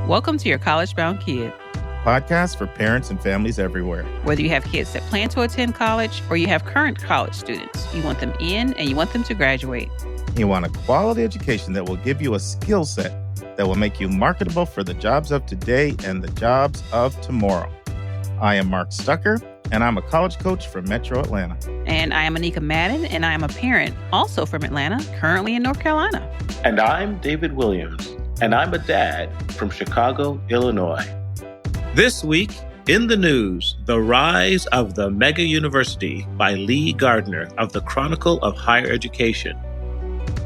Welcome to Your College Bound Kid, Podcast for parents and families everywhere. Whether you have kids that plan to attend college or you have current college students, you want them in and you want them to graduate. You want a quality education that will give you a skill set that will make you marketable for the jobs of today and the jobs of tomorrow. I am Mark Stucker, and I'm a college coach from Metro Atlanta. And I am Anika Madden, and I am a parent, also from Atlanta, currently in North Carolina. And I'm David Williams, and I'm a dad from Chicago, Illinois. This week, in the news, The Rise of the Mega University by Lee Gardiner of the Chronicle of Higher Education.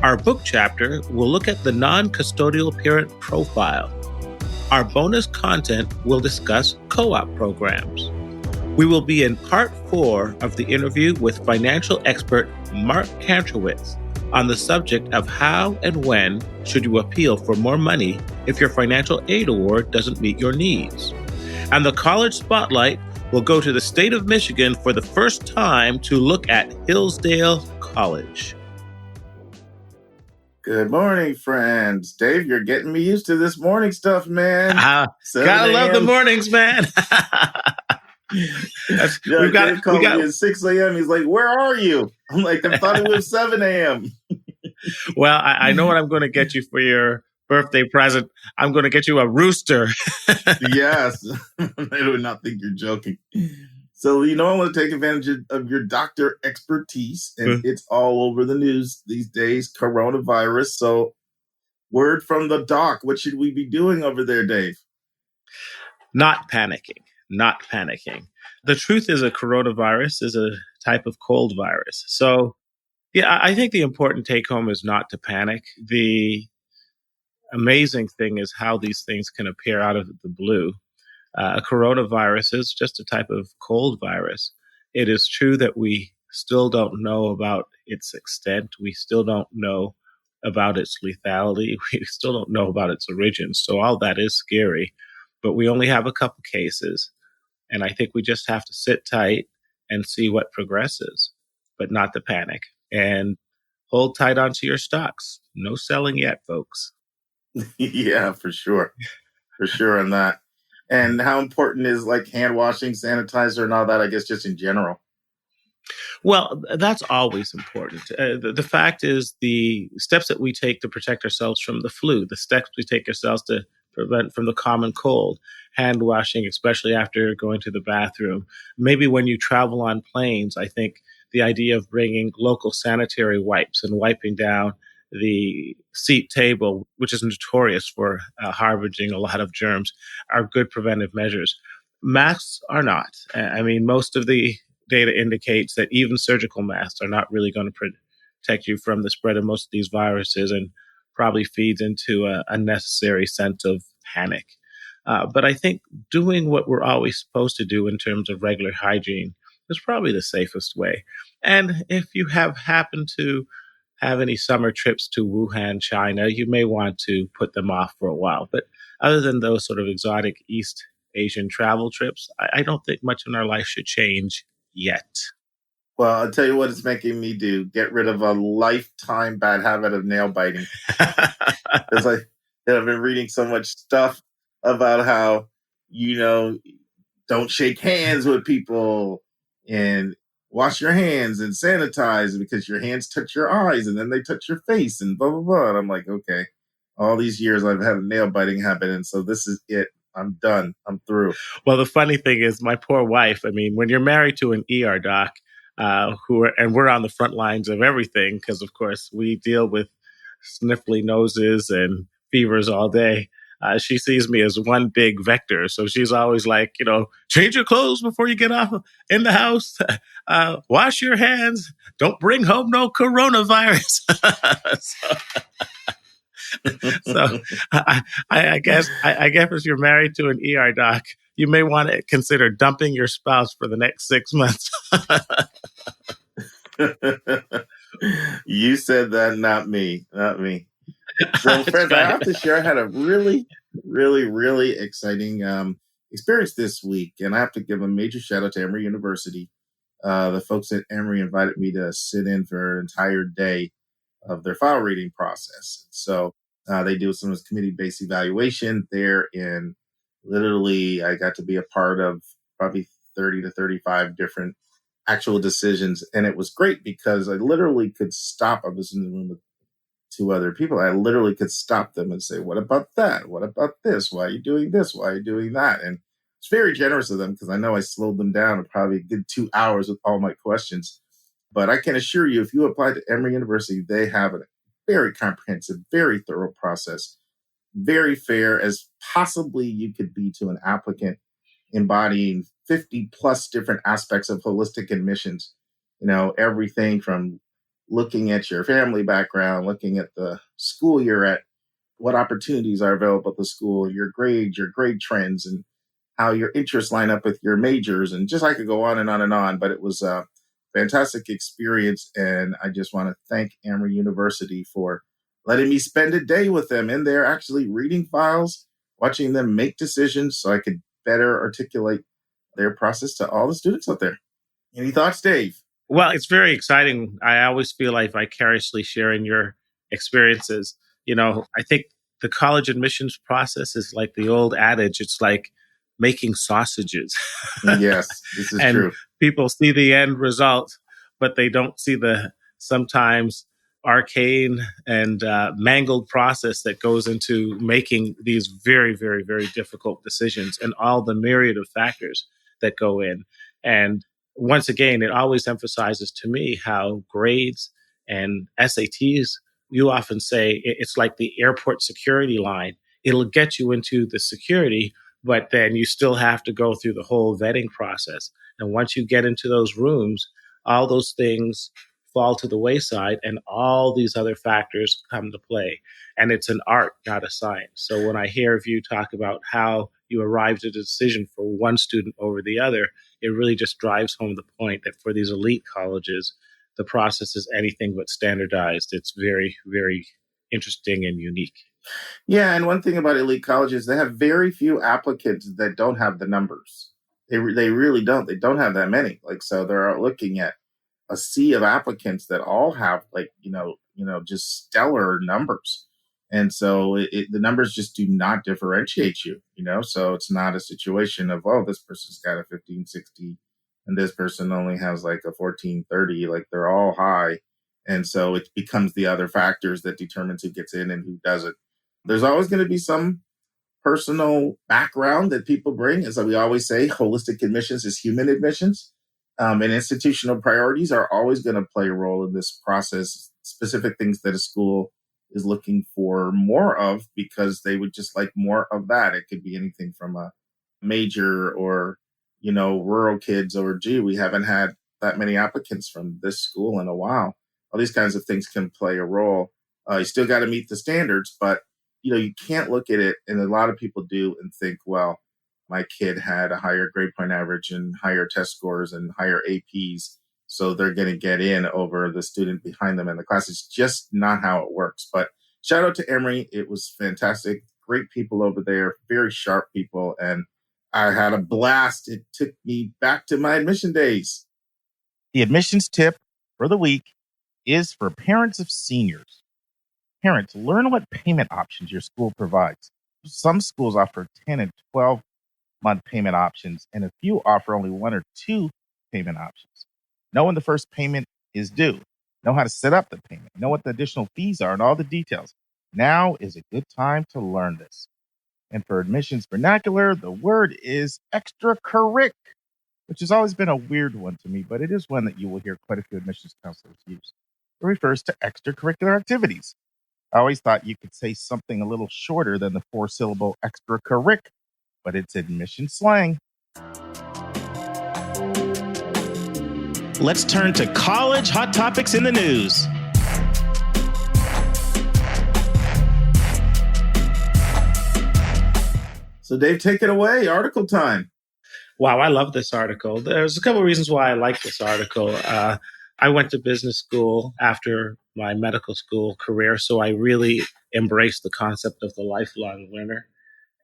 Our book chapter will look at the non-custodial parent profile. Our bonus content will discuss co-op programs. We will be in part 4 of the interview with financial expert Mark Kantrowitz on the subject of how and when should you appeal for more money if your financial aid award doesn't meet your needs. And the college spotlight will go to the state of Michigan for the first time to look at Hillsdale College. Good morning, friends. Dave, you're getting me used to this morning stuff, man. Gotta love the mornings, man. Dave called me at 6 a.m. He's like, where are you? I'm like, I thought it was 7 a.m. Well, I know what I'm going to get you for your birthday present. I'm going to get you a rooster. Yes. I do not think you're joking. So, I want to take advantage of your doctor expertise, and it's all over the news these days, coronavirus. So, word from the doc. What should we be doing over there, Dave? Not panicking. The truth is a coronavirus is a type of cold virus. So, I think the important take home is not to panic. The amazing thing is how these things can appear out of the blue. A coronavirus is just a type of cold virus. It is true that we still don't know about its extent. We still don't know about its lethality. We still don't know about its origin. So all that is scary, but we only have a couple cases. And I think we just have to sit tight and see what progresses, but not to panic. And hold tight onto your stocks. No selling yet, folks. Yeah, for sure. For sure on that. And how important is like hand washing, sanitizer, and all that, I guess, just in general? Well, that's always important. The fact is the steps that we take to protect ourselves from the flu, the steps we take ourselves to prevent from the common cold, hand washing, especially after going to the bathroom. Maybe when you travel on planes, I think the idea of bringing local sanitary wipes and wiping down the seat table, which is notorious for harboring a lot of germs, are good preventive measures. Masks are not. I mean, most of the data indicates that even surgical masks are not really going to protect you from the spread of most of these viruses, and probably feeds into a unnecessary sense of panic. But I think doing what we're always supposed to do in terms of regular hygiene is probably the safest way. And if you have happened to have any summer trips to Wuhan, China, you may want to put them off for a while. But other than those sort of exotic East Asian travel trips, I don't think much in our life should change yet. Well, I'll tell you what it's making me do. Get rid of a lifetime bad habit of nail biting. Because I've been reading so much stuff about how, don't shake hands with people and wash your hands and sanitize because your hands touch your eyes and then they touch your face and blah, blah, blah. And I'm like, okay, all these years I've had a nail biting habit. And so this is it. I'm done. I'm through. Well, the funny thing is my poor wife, when you're married to an ER doc, and we're on the front lines of everything because, of course, we deal with sniffly noses and fevers all day. She sees me as one big vector. So she's always like, change your clothes before you get off in the house. Wash your hands. Don't bring home no coronavirus. So I guess if you're married to an ER doc, you may want to consider dumping your spouse for the next 6 months. You said that, not me. So, friends, I have to share, I had a really, really, really exciting experience this week, and I have to give a major shout out to Emory University. The folks at Emory invited me to sit in for an entire day of their file reading process. So They do some committee-based evaluation there, and literally I got to be a part of probably 30 to 35 different actual decisions. And it was great because I literally could stop. I was in the room with two other people. I literally could stop them and say, what about that? What about this? Why are you doing this? Why are you doing that? And it's very generous of them because I know I slowed them down to probably a good 2 hours with all my questions. But I can assure you, if you apply to Emory University, they have a very comprehensive, very thorough process, very fair as possibly you could be to an applicant, embodying 50 plus different aspects of holistic admissions. Everything from looking at your family background, looking at the school you're at, what opportunities are available at the school, your grades, your grade trends, and how your interests line up with your majors. And just I could go on and on and on, but it was a fantastic experience. And I just want to thank Emory University for letting me spend a day with them in there, actually reading files, watching them make decisions so I could better articulate their process to all the students out there. Any thoughts, Dave? Well, it's very exciting. I always feel like vicariously sharing your experiences. I think the college admissions process is like the old adage. It's like making sausages. Yes, this is and true. People see the end result, but they don't see the sometimes arcane and mangled process that goes into making these very, very, very difficult decisions and all the myriad of factors that go in. And once again, it always emphasizes to me how grades and SATs, you often say it's like the airport security line. It'll get you into the security, but then you still have to go through the whole vetting process. And once you get into those rooms, all those things fall to the wayside and all these other factors come to play. And it's an art, not a science. So when I hear of you talk about how you arrived at a decision for one student over the other, it really just drives home the point that for these elite colleges, the process is anything but standardized. It's very, very interesting and unique. Yeah, and one thing about elite colleges, they have very few applicants that don't have the numbers. They really don't. They don't have that many. So they're looking at a sea of applicants that all have just stellar numbers. And so the numbers just do not differentiate you, so it's not a situation of, oh, this person's got a 1560 and this person only has like a 1430, they're all high. And so it becomes the other factors that determines who gets in and who doesn't. There's always going to be some personal background that people bring. As we always say, holistic admissions is human admissions. And institutional priorities are always going to play a role in this process, specific things that a school is looking for more of because they would just like more of that. It could be anything from a major or, rural kids or, gee, we haven't had that many applicants from this school in a while. All these kinds of things can play a role. You still got to meet the standards, but, you can't look at it, and a lot of people do, and think, well, my kid had a higher grade point average and higher test scores and higher APs, so they're going to get in over the student behind them in the class. It's just not how it works. But shout out to Emory. It was fantastic. Great people over there, very sharp people, and I had a blast. It took me back to my admission days. The admissions tip for the week is for parents of seniors. Parents, learn what payment options your school provides. Some schools offer 10 and 12-month payment options, and a few offer only 1 or 2 payment options. Know when the first payment is due. Know how to set up the payment. Know what the additional fees are and all the details. Now is a good time to learn this. And for admissions vernacular, the word is extracurric, which has always been a weird one to me, but it is one that you will hear quite a few admissions counselors use. It refers to extracurricular activities. I always thought you could say something a little shorter than the 4-syllable extracurric, but it's admission slang. Let's turn to college hot topics in the news. So Dave, take it away. Article time. Wow, I love this article. There's a couple of reasons why I like this article. I went to business school after my medical school career, so I really embraced the concept of the lifelong learner.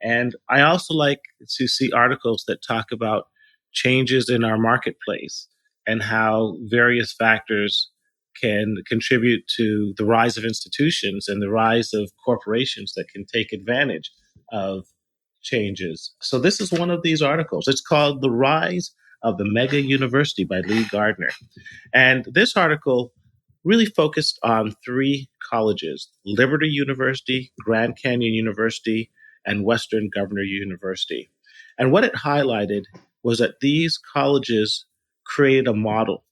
And I also like to see articles that talk about changes in our marketplace and how various factors can contribute to the rise of institutions and the rise of corporations that can take advantage of changes. So this is one of these articles. It's called The Rise of the Mega University by Lee Gardiner. And this article really focused on three colleges: Liberty University, Grand Canyon University, and Western Governor University. And what it highlighted was that these colleges created a model.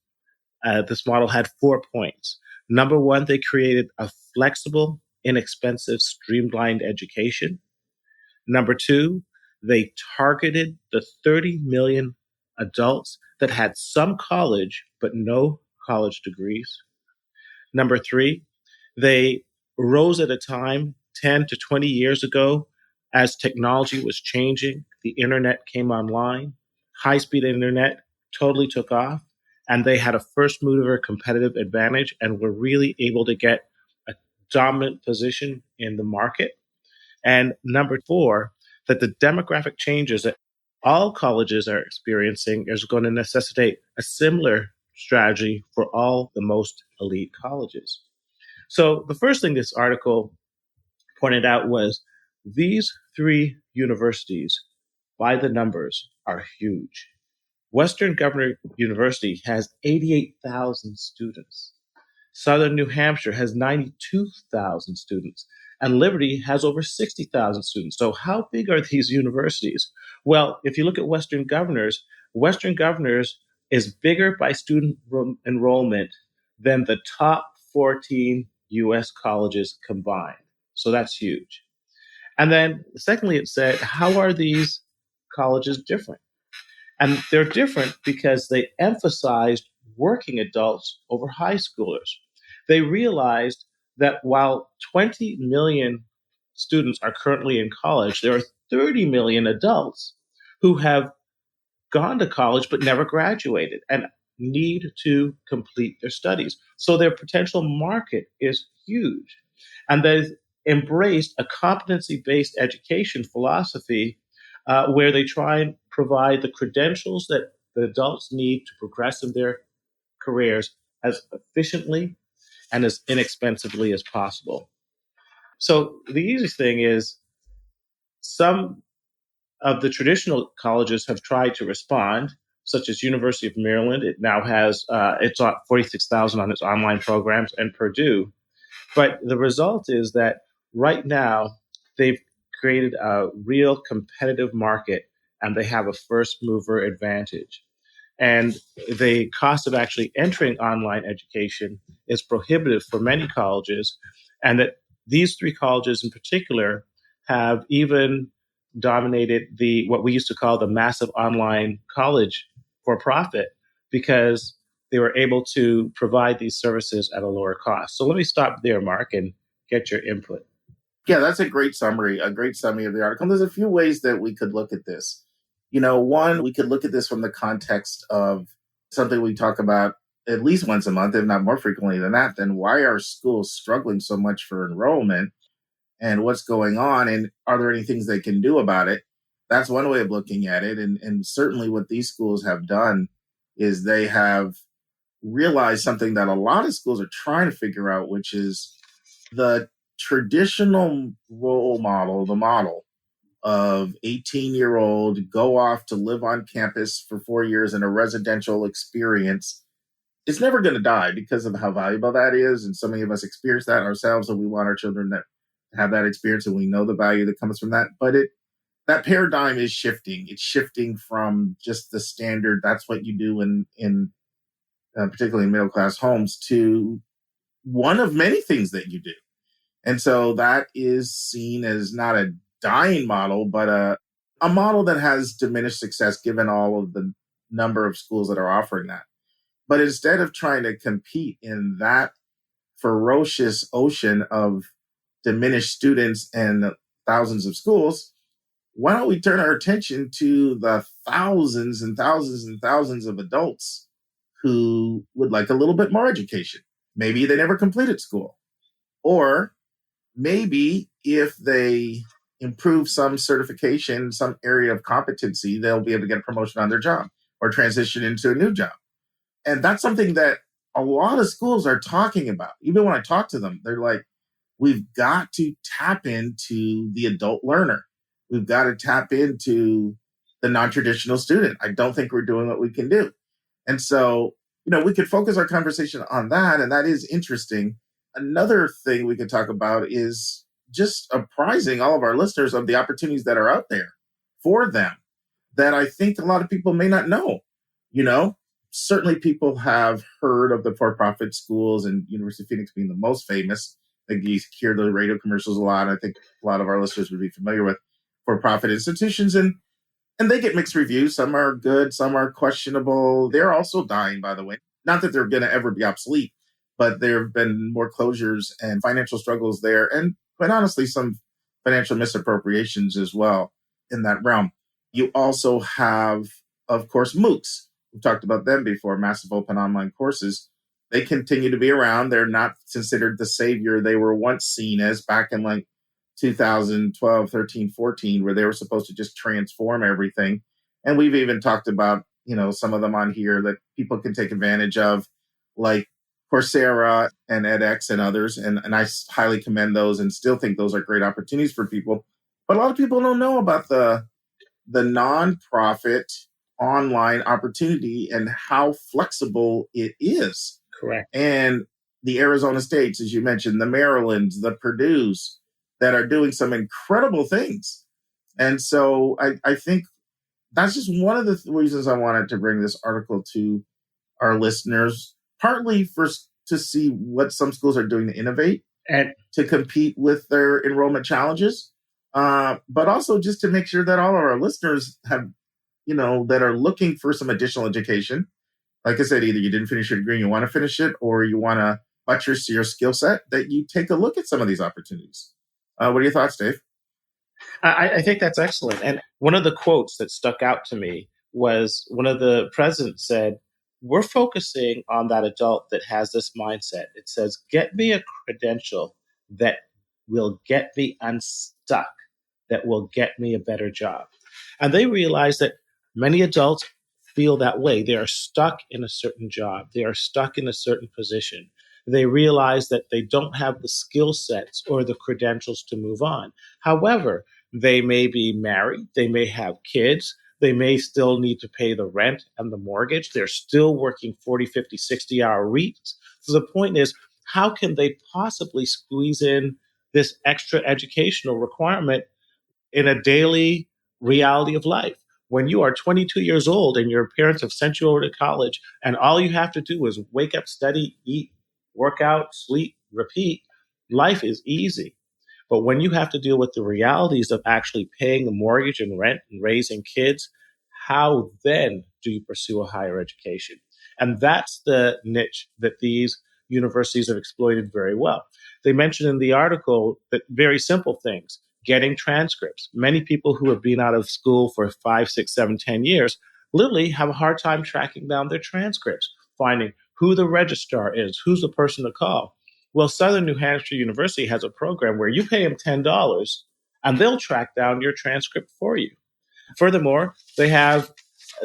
This model had 4 points. Number one, they created a flexible, inexpensive, streamlined education. Number two, they targeted the 30 million adults that had some college but no college degrees. Number three, they rose at a time 10 to 20 years ago as technology was changing. The internet came online, high-speed internet totally took off, and they had a first mover competitive advantage and were really able to get a dominant position in the market. And number four, that the demographic changes that all colleges are experiencing is going to necessitate a similar strategy for all the most elite colleges. So the first thing this article pointed out was these three universities, by the numbers, are huge. Western Governor University has 88,000 students. Southern New Hampshire has 92,000 students, and Liberty has over 60,000 students. So how big are these universities? Well, if you look at Western Governors is bigger by student enrollment than the top 14 U.S. colleges combined. So that's huge. And then secondly, it said, how are these colleges different? And they're different because they emphasized working adults over high schoolers. They realized that while 20 million students are currently in college, there are 30 million adults who have gone to college but never graduated and need to complete their studies. So their potential market is huge. And they've embraced a competency-based education philosophy where they try and provide the credentials that the adults need to progress in their careers as efficiently and as inexpensively as possible. So the easiest thing is some of the traditional colleges have tried to respond, such as University of Maryland. It now has it's 46,000 on its online programs, and Purdue. But the result is that right now they've created a real competitive market and they have a first mover advantage. And the cost of actually entering online education is prohibitive for many colleges, and that these three colleges in particular have even dominated what we used to call the massive online college for profit because they were able to provide these services at a lower cost. So let me stop there, Mark, and get your input. Yeah, that's a great summary of the article. And there's a few ways that we could look at this. One, we could look at this from the context of something we talk about at least once a month, if not more frequently than that. Then why are schools struggling so much for enrollment and what's going on? And are there any things they can do about it? That's one way of looking at it. And certainly what these schools have done is they have realized something that a lot of schools are trying to figure out, which is the traditional role model, the model of 18-year-old go off to live on campus for 4 years in a residential experience. It's never going to die because of how valuable that is. And so many of us experience that ourselves, and we want our children to have that experience, and we know the value that comes from that. But that paradigm is shifting. It's shifting from just the standard, that's what you do in particularly in middle-class homes, to one of many things that you do. And so that is seen as not a dying model, but a model that has diminished success given all of the number of schools that are offering that. But instead of trying to compete in that ferocious ocean of diminished students and thousands of schools, why don't we turn our attention to the thousands and thousands and thousands of adults who would like a little bit more education? Maybe they never completed school. Or maybe if they improve some certification, some area of competency, they'll be able to get a promotion on their job or transition into a new job. And that's something that a lot of schools are talking about. Even when I talk to them, they're like, we've got to tap into the adult learner. We've got to tap into the non-traditional student. I don't think we're doing what we can do. And so, we could focus our conversation on that, and that is interesting. Another thing we could talk about is just apprising all of our listeners of the opportunities that are out there for them that I think a lot of people may not know. Certainly people have heard of the for-profit schools, and University of Phoenix being the most famous. I think you hear the radio commercials a lot. I think a lot of our listeners would be familiar with for-profit institutions, and they get mixed reviews. Some are good, some are questionable. They're also dying, by the way. Not that they're going to ever be obsolete, but there have been more closures and financial struggles there, and quite honestly, some financial misappropriations as well in that realm. You also have, of course, MOOCs. We've talked about them before, massive open online courses. They continue to be around. They're not considered the savior they were once seen as back in like 2012, 13, 14, where they were supposed to just transform everything. And we've even talked about, some of them on here that people can take advantage of, like Coursera and edX and others. And I highly commend those and still think those are great opportunities for people. But a lot of people don't know about the nonprofit online opportunity and how flexible it is. Correct. And the Arizona States, as you mentioned, the Marylands, the Purdue's that are doing some incredible things. And so I think that's just one of the reasons I wanted to bring this article to our listeners, partly to see what some schools are doing to innovate and to compete with their enrollment challenges, but also just to make sure that all of our listeners have, that are looking for some additional education. Like I said, either you didn't finish your degree and you want to finish it, or you want to buttress your skill set, that you take a look at some of these opportunities. What are your thoughts, Dave? I think that's excellent. And one of the quotes that stuck out to me was one of the presidents said, we're focusing on that adult that has this mindset. It says, get me a credential that will get me unstuck, that will get me a better job. And they realize that many adults feel that way. They are stuck in a certain job. They are stuck in a certain position. They realize that they don't have the skill sets or the credentials to move on. However, they may be married. They may have kids. They may still need to pay the rent and the mortgage. They're still working 40, 50, 60-hour weeks. So the point is, how can they possibly squeeze in this extra educational requirement in a daily reality of life? When you are 22 years old and your parents have sent you over to college and all you have to do is wake up, study, eat, work out, sleep, repeat, life is easy. But when you have to deal with the realities of actually paying a mortgage and rent and raising kids, how then do you pursue a higher education? And that's the niche that these universities have exploited very well. They mentioned in the article that very simple things, getting transcripts. Many people who have been out of school for 5, 6, 7, 10 years literally have a hard time tracking down their transcripts, finding who the registrar is, who's the person to call. Well, Southern New Hampshire University has a program where you pay them $10 and they'll track down your transcript for you. Furthermore, they have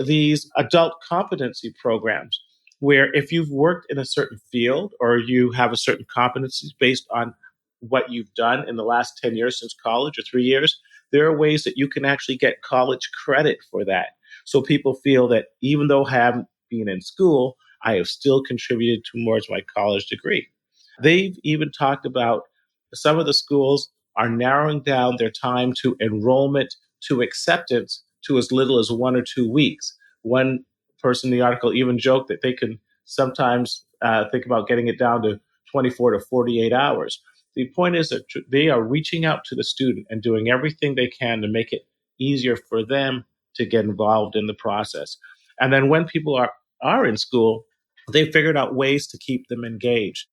these adult competency programs where if you've worked in a certain field or you have a certain competencies based on what you've done in the last 10 years since college or 3 years, there are ways that you can actually get college credit for that. So people feel that even though I haven't been in school, I have still contributed towards my college degree. They've even talked about some of the schools are narrowing down their time to enrollment to acceptance to as little as 1 or 2 weeks. One person in the article even joked that they can sometimes think about getting it down to 24 to 48 hours. The point is that they are reaching out to the student and doing everything they can to make it easier for them to get involved in the process. And then when people are in school, they figured out ways to keep them engaged.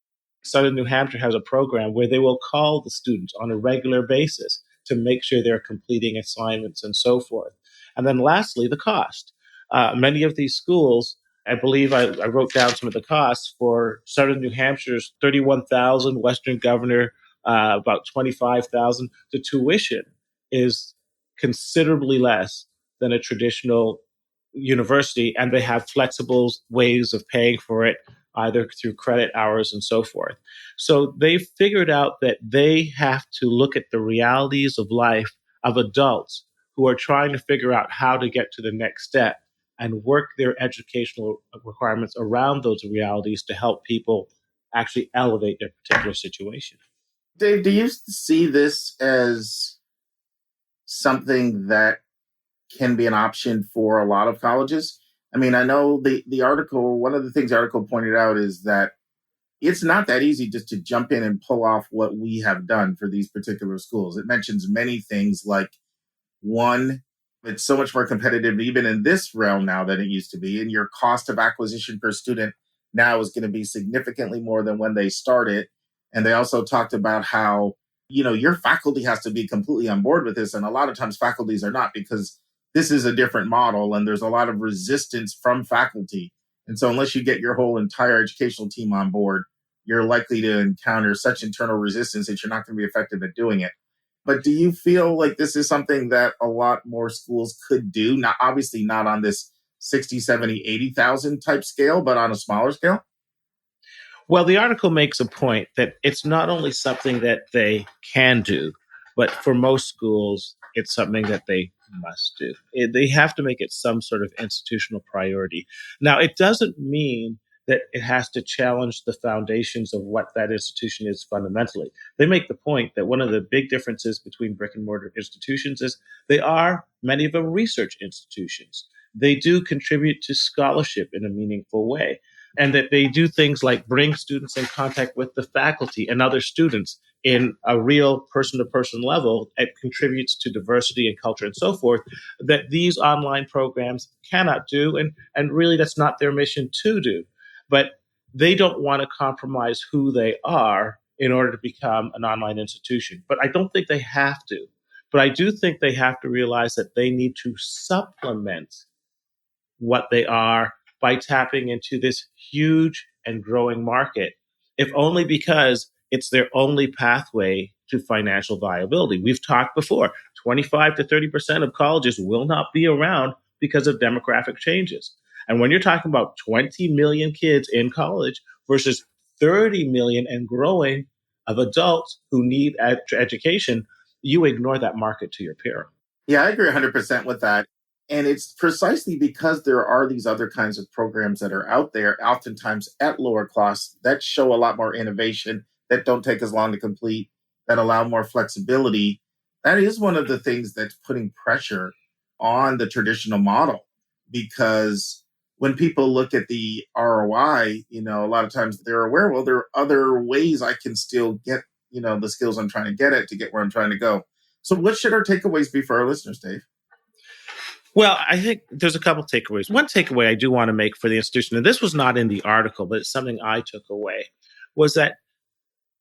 Southern New Hampshire has a program where they will call the students on a regular basis to make sure they're completing assignments and so forth. And then lastly, the cost. Many of these schools, I believe I wrote down some of the costs for Southern New Hampshire's $31,000, Western Governor about $25,000. The tuition is considerably less than a traditional university, and they have flexible ways of paying for it either through credit hours and so forth. So they figured out that they have to look at the realities of life of adults who are trying to figure out how to get to the next step and work their educational requirements around those realities to help people actually elevate their particular situation. Dave, do you see this as something that can be an option for a lot of colleges? I mean, I know the article, one of the things the article pointed out is that it's not that easy just to jump in and pull off what we have done for these particular schools. It mentions many things like, one, it's so much more competitive even in this realm now than it used to be. And your cost of acquisition per student now is going to be significantly more than when they started. And they also talked about how, your faculty has to be completely on board with this. And a lot of times faculties are not, because this is a different model and there's a lot of resistance from faculty. And so unless you get your whole entire educational team on board, you're likely to encounter such internal resistance that you're not going to be effective at doing it. But do you feel like this is something that a lot more schools could do? Not obviously not on this 60, 70, 80,000 type scale, but on a smaller scale? Well, the article makes a point that it's not only something that they can do, but for most schools, it's something that they must do. They have to make it some sort of institutional priority. Now, it doesn't mean that it has to challenge the foundations of what that institution is fundamentally. They make the point that one of the big differences between brick and mortar institutions is many of them research institutions. They do contribute to scholarship in a meaningful way, and that they do things like bring students in contact with the faculty and other students in a real person-to-person level. It contributes to diversity and culture and so forth that these online programs cannot do, and really that's not their mission to do. But they don't want to compromise who they are in order to become an online institution. But I don't think they have to. But I do think they have to realize that they need to supplement what they are by tapping into this huge and growing market, if only because it's their only pathway to financial viability. We've talked before, 25 to 30% of colleges will not be around because of demographic changes. And when you're talking about 20 million kids in college versus 30 million and growing of adults who need education, you ignore that market to your peril. Yeah, I agree 100% with that. And it's precisely because there are these other kinds of programs that are out there, oftentimes at lower costs, that show a lot more innovation, that don't take as long to complete, that allow more flexibility. That is one of the things that's putting pressure on the traditional model, because when people look at the ROI, a lot of times they're aware, well, there are other ways I can still get, the skills I'm trying to get at to get where I'm trying to go. So what should our takeaways be for our listeners, Dave? Well, I think there's a couple takeaways. One takeaway I do want to make for the institution, and this was not in the article, but it's something I took away, was that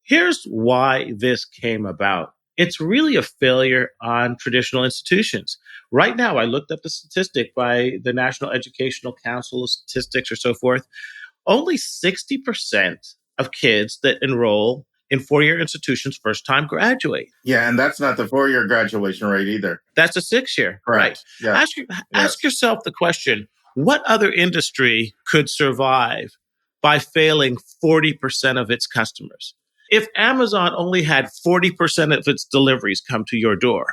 here's why this came about. It's really a failure on traditional institutions. Right now, I looked up the statistic by the National Educational Council of Statistics or so forth. Only 60% of kids that enroll in four-year institutions first time graduate. Yeah, and that's not the four-year graduation rate either. That's a 6-year. Right. Yeah. Ask yourself the question, what other industry could survive by failing 40% of its customers? If Amazon only had 40% of its deliveries come to your door,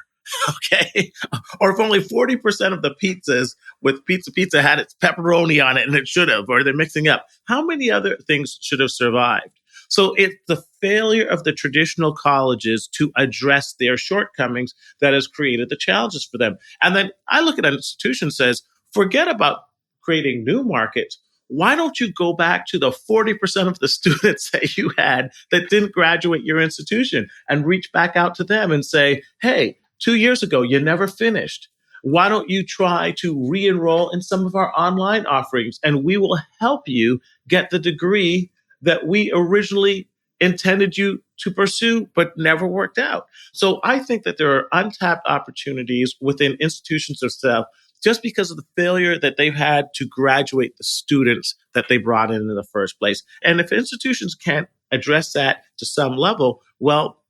okay? Or if only 40% of the pizzas with Pizza had its pepperoni on it and it should have, or they're mixing up, how many other things should have survived? So it's the failure of the traditional colleges to address their shortcomings that has created the challenges for them. And then I look at an institution and says, forget about creating new markets. Why don't you go back to the 40% of the students that you had that didn't graduate your institution and reach back out to them and say, hey, 2 years ago, you never finished. Why don't you try to re-enroll in some of our online offerings, and we will help you get the degree that we originally intended you to pursue, but never worked out. So I think that there are untapped opportunities within institutions themselves just because of the failure that they've had to graduate the students that they brought in the first place. And if institutions can't address that to some level, well,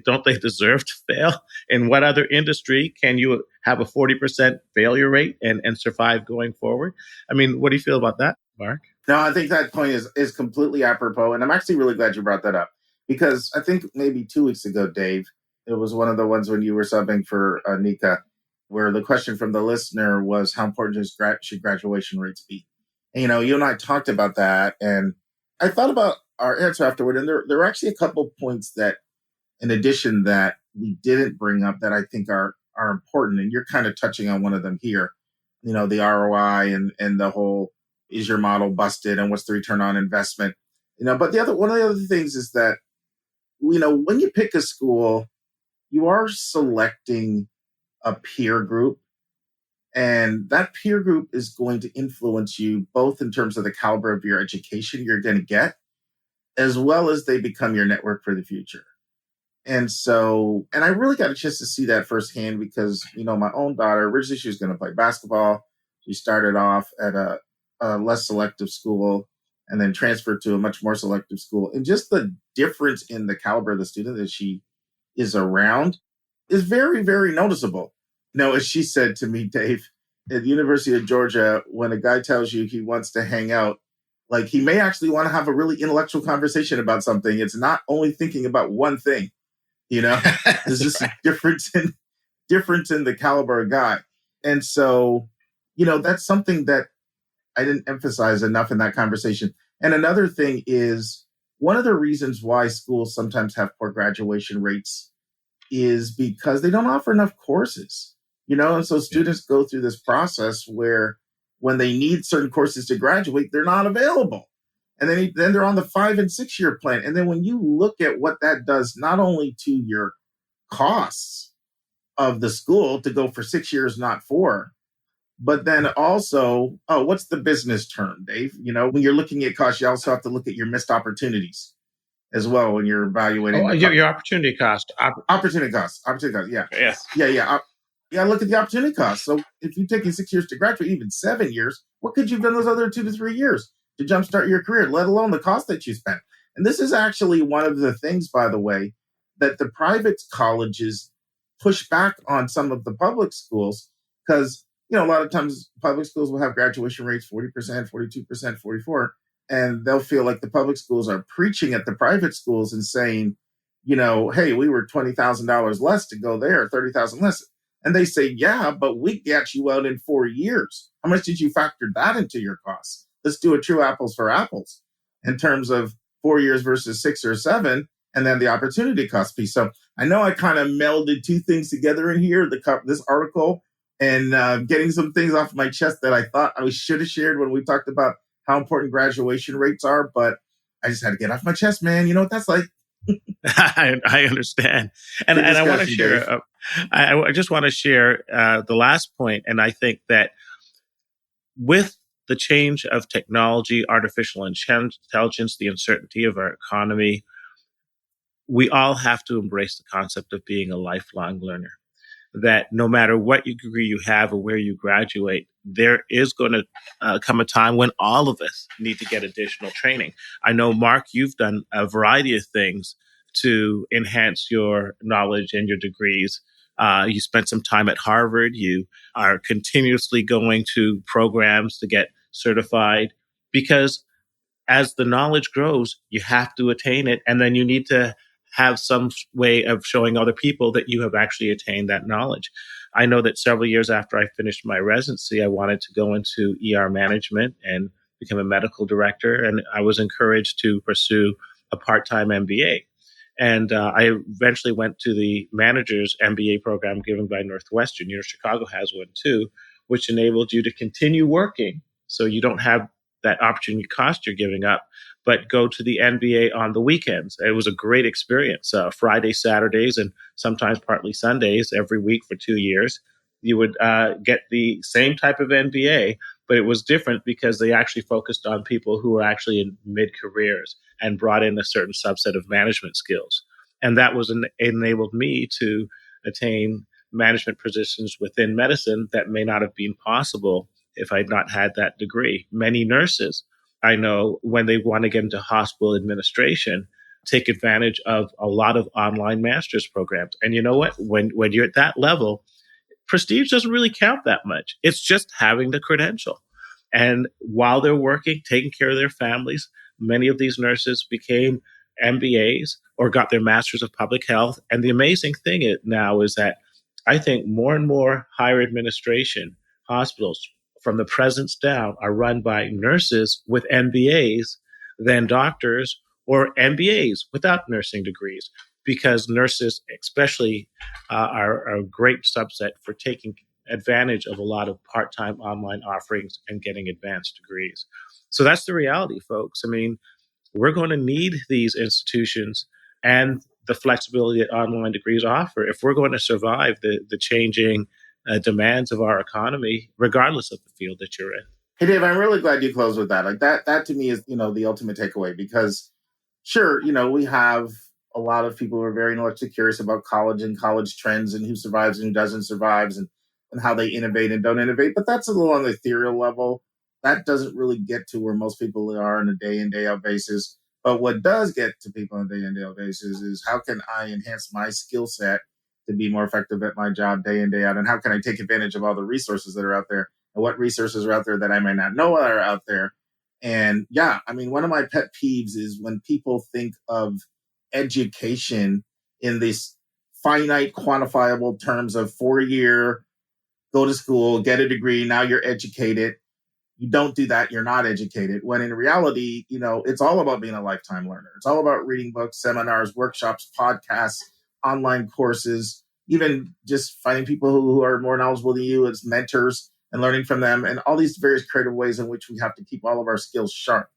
don't they deserve to fail? In what other industry can you have a 40% failure rate and survive going forward? I mean, what do you feel about that, Mark? No, I think that point is completely apropos. And I'm actually really glad you brought that up because I think maybe 2 weeks ago, Dave, it was one of the ones when you were subbing for Anika, where the question from the listener was how important should graduation rates be? And, you and I talked about that. And I thought about our answer afterward. And there were actually a couple points that, in addition, that we didn't bring up that I think are important. And you're kind of touching on one of them here, the ROI and the whole, is your model busted and what's the return on investment? But one of the other things is that, when you pick a school, you are selecting a peer group, and that peer group is going to influence you both in terms of the caliber of your education you're going to get, as well as they become your network for the future. And I really got a chance to see that firsthand because, my own daughter, originally she was going to play basketball. She started off at a less selective school and then transferred to a much more selective school. And just the difference in the caliber of the student that she is around is very, very noticeable. As she said to me, Dave, at the University of Georgia, when a guy tells you he wants to hang out, like he may actually want to have a really intellectual conversation about something. It's not only thinking about one thing, there's just a difference in the caliber of guy. And so, that's something that I didn't emphasize enough in that conversation. And another thing is one of the reasons why schools sometimes have poor graduation rates is because they don't offer enough courses, and so students go through this process where when they need certain courses to graduate, they're not available. And then they're on the 5 and 6 year plan. And then when you look at what that does, not only to your costs of the school to go for 6 years, not 4, but then also, what's the business term, Dave? When you're looking at costs, you also have to look at your missed opportunities as well when you're evaluating. Your opportunity cost. Opportunity cost, yeah. Yes. Yeah, look at the opportunity cost. So if you're taking 6 years to graduate, even 7 years, what could you have done those other 2 to 3 years to jumpstart your career, let alone the cost that you spent? And this is actually one of the things, by the way, that the private colleges push back on some of the public schools because, a lot of times public schools will have graduation rates 40%, 42%, 44%, and they'll feel like the public schools are preaching at the private schools and saying, hey, we were $20,000 less to go there, $30,000 less. And they say, yeah, but we got you out in 4 years. How much did you factor that into your costs? Let's do a true apples for apples in terms of 4 years versus 6 or 7, and then the opportunity cost piece. So I know I kind of melded two things together in here, this article and getting some things off my chest that I thought I should have shared when we talked about how important graduation rates are, but I just had to get off my chest, man. You know what that's like. I understand. And I want to share, I just want to share the last point. And I think that with the change of technology, artificial intelligence, the uncertainty of our economy, we all have to embrace the concept of being a lifelong learner. That no matter what degree you have or where you graduate, there is going to come a time when all of us need to get additional training. I know, Mark, you've done a variety of things to enhance your knowledge and your degrees. You spent some time at Harvard. You are continuously going to programs to get certified because as the knowledge grows, you have to attain it. And then you need to have some way of showing other people that you have actually attained that knowledge. I know that several years after I finished my residency, I wanted to go into ER management and become a medical director. And I was encouraged to pursue a part-time MBA. And I eventually went to the manager's MBA program given by Northwestern. Chicago has one too, which enabled you to continue working. So you don't have that opportunity cost you're giving up, but go to the MBA on the weekends. It was a great experience. Fridays, Saturdays, and sometimes partly Sundays every week for 2 years. You would get the same type of MBA, but it was different because they actually focused on people who were actually in mid-careers and brought in a certain subset of management skills. And that was enabled me to attain management positions within medicine that may not have been possible if I'd not had that degree. Many nurses, I know, when they want to get into hospital administration, take advantage of a lot of online master's programs. And you know what? When you're at that level, prestige doesn't really count that much. It's just having the credential. And while they're working, taking care of their families, many of these nurses became MBAs or got their Masters of Public Health. And the amazing thing now is that I think more and more higher administration hospitals from the presidents down are run by nurses with MBAs than doctors or MBAs without nursing degrees, because nurses especially are a great subset for taking advantage of a lot of part-time online offerings and getting advanced degrees. So that's the reality, folks. I mean, we're going to need these institutions and the flexibility that online degrees offer if we're going to survive the changing demands of our economy, regardless of the field that you're in. Hey, Dave, I'm really glad you closed with that. Like that to me is, the ultimate takeaway, because sure, we have a lot of people who are very intellectually curious about college and college trends and who survives and who doesn't survive and how they innovate and don't innovate. But that's a little on the ethereal level. That doesn't really get to where most people are on a day in, day out basis. But what does get to people on a day in, day out basis is how can I enhance my skill set to be more effective at my job day in, day out? And how can I take advantage of all the resources that are out there? And what resources are out there that I may not know are out there? And yeah, I mean, one of my pet peeves is when people think of education in these finite, quantifiable terms of 4-year, go to school, get a degree, now you're educated. You don't do that, you're not educated. When in reality, it's all about being a lifetime learner. It's all about reading books, seminars, workshops, podcasts, online courses, even just finding people who are more knowledgeable than you as mentors and learning from them, and all these various creative ways in which we have to keep all of our skills sharp.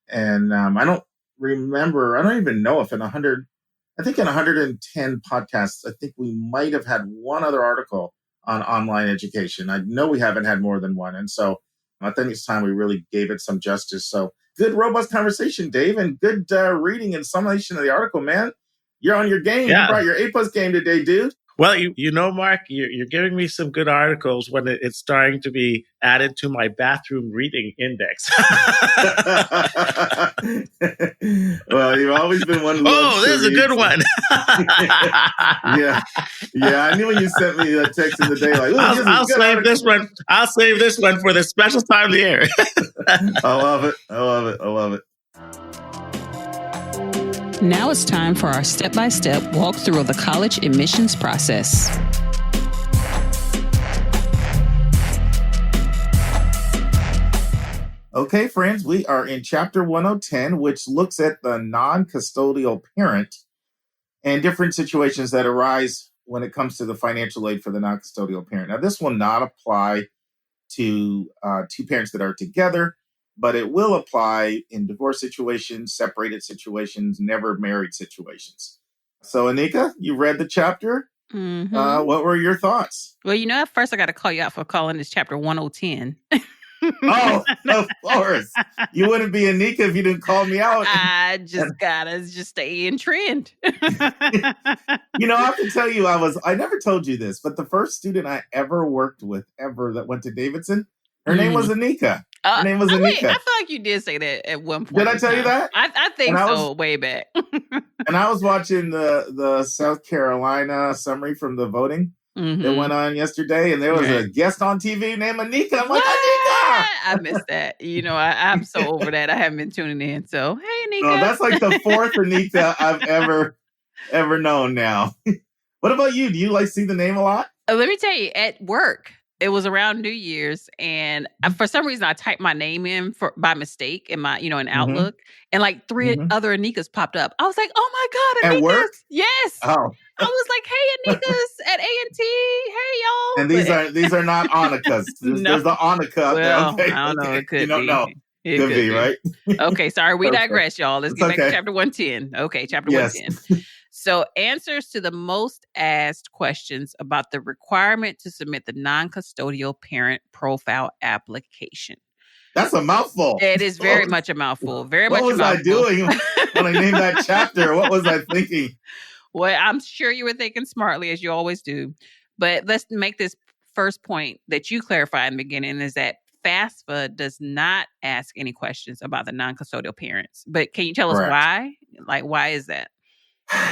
And I don't even know if in 110 podcasts, I think we might have had one other article on online education. I know we haven't had more than one. And so I think it's time we really gave it some justice. So good, robust conversation, Dave, and good reading and summation of the article, man. You're on your game. Yeah. You brought your A+ game today, dude. Well, Mark, you're giving me some good articles when it's starting to be added to my bathroom reading index. Well, you've always been one. Oh, this is a good one. Yeah. I knew when you sent me a text in the day, like, I'll save this one. I'll save this one for the special time of the year. I love it. Now it's time for our step-by-step walkthrough of the college admissions process. Okay, friends, we are in Chapter 1010, which looks at the non-custodial parent and different situations that arise when it comes to the financial aid for the non-custodial parent. Now, this will not apply to two parents that are together, but it will apply in divorce situations, separated situations, never married situations. So, Anika, you read the chapter. Mm-hmm. What were your thoughts? Well, at first I got to call you out for calling this chapter 1010. Oh, of course. You wouldn't be Anika if you didn't call me out. I just gotta stay in trend. I have to tell you, I never told you this, but the first student I ever worked with that went to Davidson, her name was Anika. Her name was Anika. Wait, I feel like you did say that at one point. Did I tell you that? I think so, way back. And I was watching the South Carolina summary from the voting that went on yesterday, and there was a guest on TV named Anika. I'm like, Anika! I missed that. I'm so over that. I haven't been tuning in. So, hey, Anika. No, that's like the fourth Anika I've ever known now. What about you? Do you see the name a lot? Let me tell you, at work, it was around New Year's, and for some reason, I typed my name in by mistake in my, in Outlook, and like 3 other Anikas popped up. I was like, "Oh my God, Anikas!" At work? Yes. Oh. I was like, "Hey, Anikas at A&T, hey And y'all." these are not Anikas. There's the Anika out there. Okay. I don't know. It could you don't be. know. It could be, right? Okay, sorry, we Perfect. digress, y'all. Let's get back to chapter 110. Okay, chapter 110. So, answers to the most asked questions about the requirement to submit the non-custodial parent profile application. That's a mouthful. It is very much a mouthful. What was I doing when I named that chapter? What was I thinking? Well, I'm sure you were thinking smartly, as you always do. But let's make this first point that you clarified in the beginning, is that FAFSA does not ask any questions about the non-custodial parents. But can you tell us why? Like, why is that?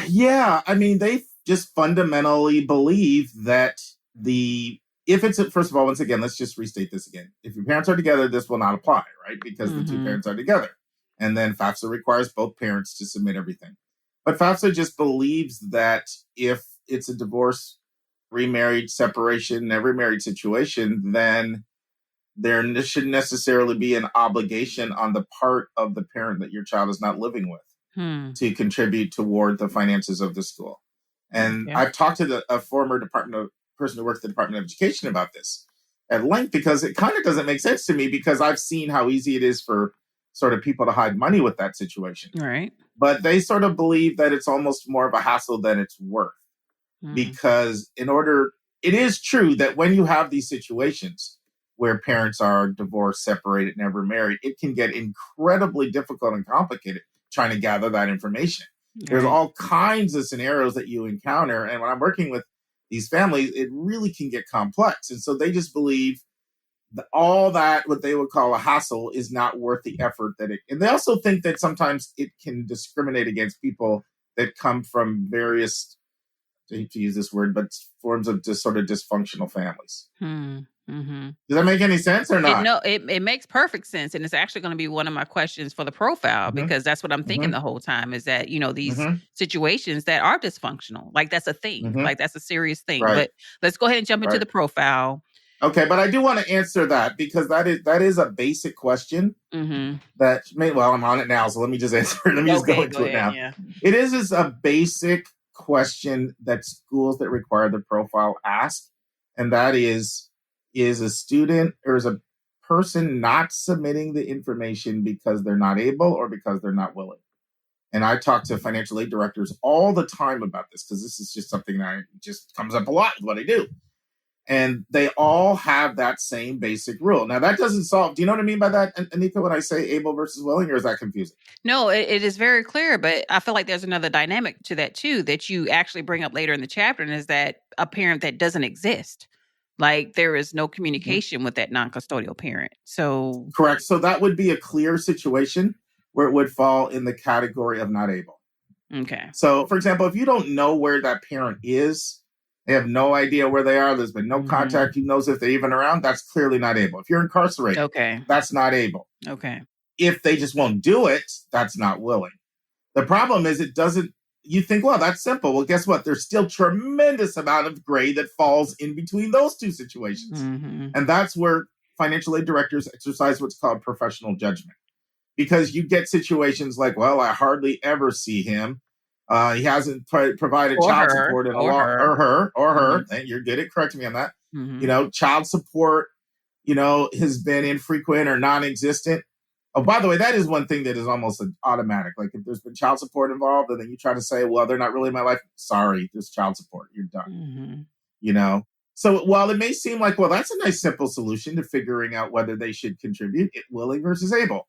Yeah, I mean, they just fundamentally believe that the if it's, first of all, once again, let's just restate this again. If your parents are together, this will not apply, right? Because the two parents are together. And then FAFSA requires both parents to submit everything. But FAFSA just believes that if it's a divorce, remarried, separation, never married situation, then there shouldn't necessarily be an obligation on the part of the parent that your child is not living with to contribute toward the finances of the school. And I've talked to a former person who works at the Department of Education about this at length, because it kind of doesn't make sense to me, because I've seen how easy it is for sort of people to hide money with that situation. Right. But they sort of believe that it's almost more of a hassle than it's worth. Because it is true that when you have these situations where parents are divorced, separated, never married, it can get incredibly difficult and complicated trying to gather that information. There's all kinds of scenarios that you encounter. And when I'm working with these families, it really can get complex. And so they just believe that all that, what they would call a hassle, is not worth the effort and they also think that sometimes it can discriminate against people that come from various, I hate to use this word, but forms of just sort of dysfunctional families. Does that make any sense or not? It makes perfect sense. And it's actually going to be one of my questions for the profile, because that's what I'm thinking the whole time, is that, these situations that are dysfunctional, like that's a thing, like that's a serious thing. Right. But let's go ahead and jump into the profile. Okay, but I do want to answer that, because that is a basic question that I'm on it now, so let me just answer it. Let me just go into it now. Yeah. It is a basic question that schools that require the profile ask, and that is a student or is a person not submitting the information because they're not able or because they're not willing? And I talk to financial aid directors all the time about this, because this is just something that just comes up a lot with what I do. And they all have that same basic rule. Now, that doesn't solve. Do you know what I mean by that, Anika, when I say able versus willing, or is that confusing? No, it is very clear, but I feel like there's another dynamic to that, too, that you actually bring up later in the chapter, and is that a parent that doesn't exist. Like, there is no communication with that non-custodial parent. So correct. So that would be a clear situation where it would fall in the category of not able. Okay. So, for example, if you don't know where that parent is, they have no idea where they are, there's been no contact, who knows if they're even around, that's clearly not able. If you're incarcerated, that's not able. Okay. If they just won't do it, that's not willing. The problem is you think, well, that's simple. Well, guess what? There's still tremendous amount of gray that falls in between those two situations. And that's where financial aid directors exercise what's called professional judgment. Because you get situations like, well, I hardly ever see him. He hasn't provided child support in a long, or her. You're good at correcting me on that. Child support, has been infrequent or non-existent. Oh, by the way, that is one thing that is almost automatic. Like, if there's been child support involved, and then you try to say, well, they're not really in my life. Sorry, there's child support. You're done. So while it may seem like, well, that's a nice, simple solution to figuring out whether they should contribute, willing versus able,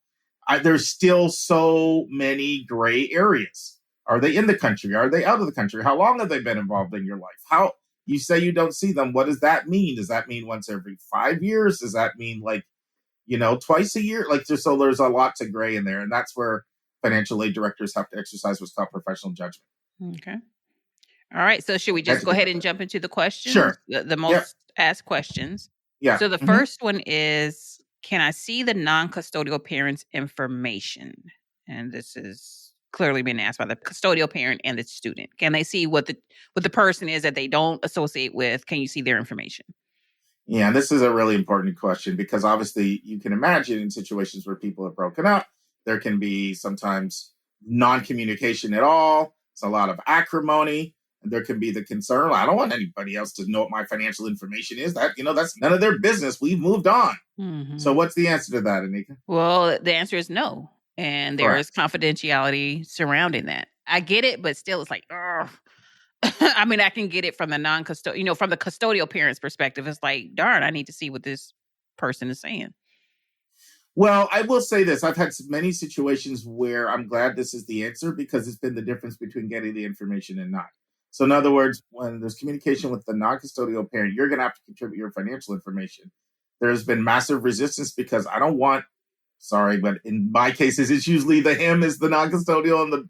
there's still so many gray areas. Are they in the country? Are they out of the country? How long have they been involved in your life? How you say you don't see them? What does that mean? Does that mean once every 5 years? Does that mean twice a year? So there's a lot to gray in there. And that's where financial aid directors have to exercise what's called professional judgment. Okay. All right. So should we just go ahead and jump into the questions? Sure. The most asked questions. Yeah. So the first one is, can I see the non-custodial parent's information? And this is clearly being asked by the custodial parent and the student. Can they see what the person is that they don't associate with? Can you see their information? Yeah, this is a really important question, because obviously you can imagine in situations where people have broken up, there can be sometimes non-communication at all. It's a lot of acrimony. And there can be the concern, I don't want anybody else to know what my financial information is. That's none of their business. We've moved on. So what's the answer to that, Anika? Well, the answer is no. And there is confidentiality surrounding that. I get it, but still it's like, ugh. I mean, I can get it from the non-custodial, from the custodial parent's perspective. It's like, darn, I need to see what this person is saying. Well, I will say this. I've had many situations where I'm glad this is the answer, because it's been the difference between getting the information and not. So in other words, when there's communication with the non-custodial parent, you're going to have to contribute your financial information. There's been massive resistance because I don't want, but in my cases, it's usually the him is the non-custodial and the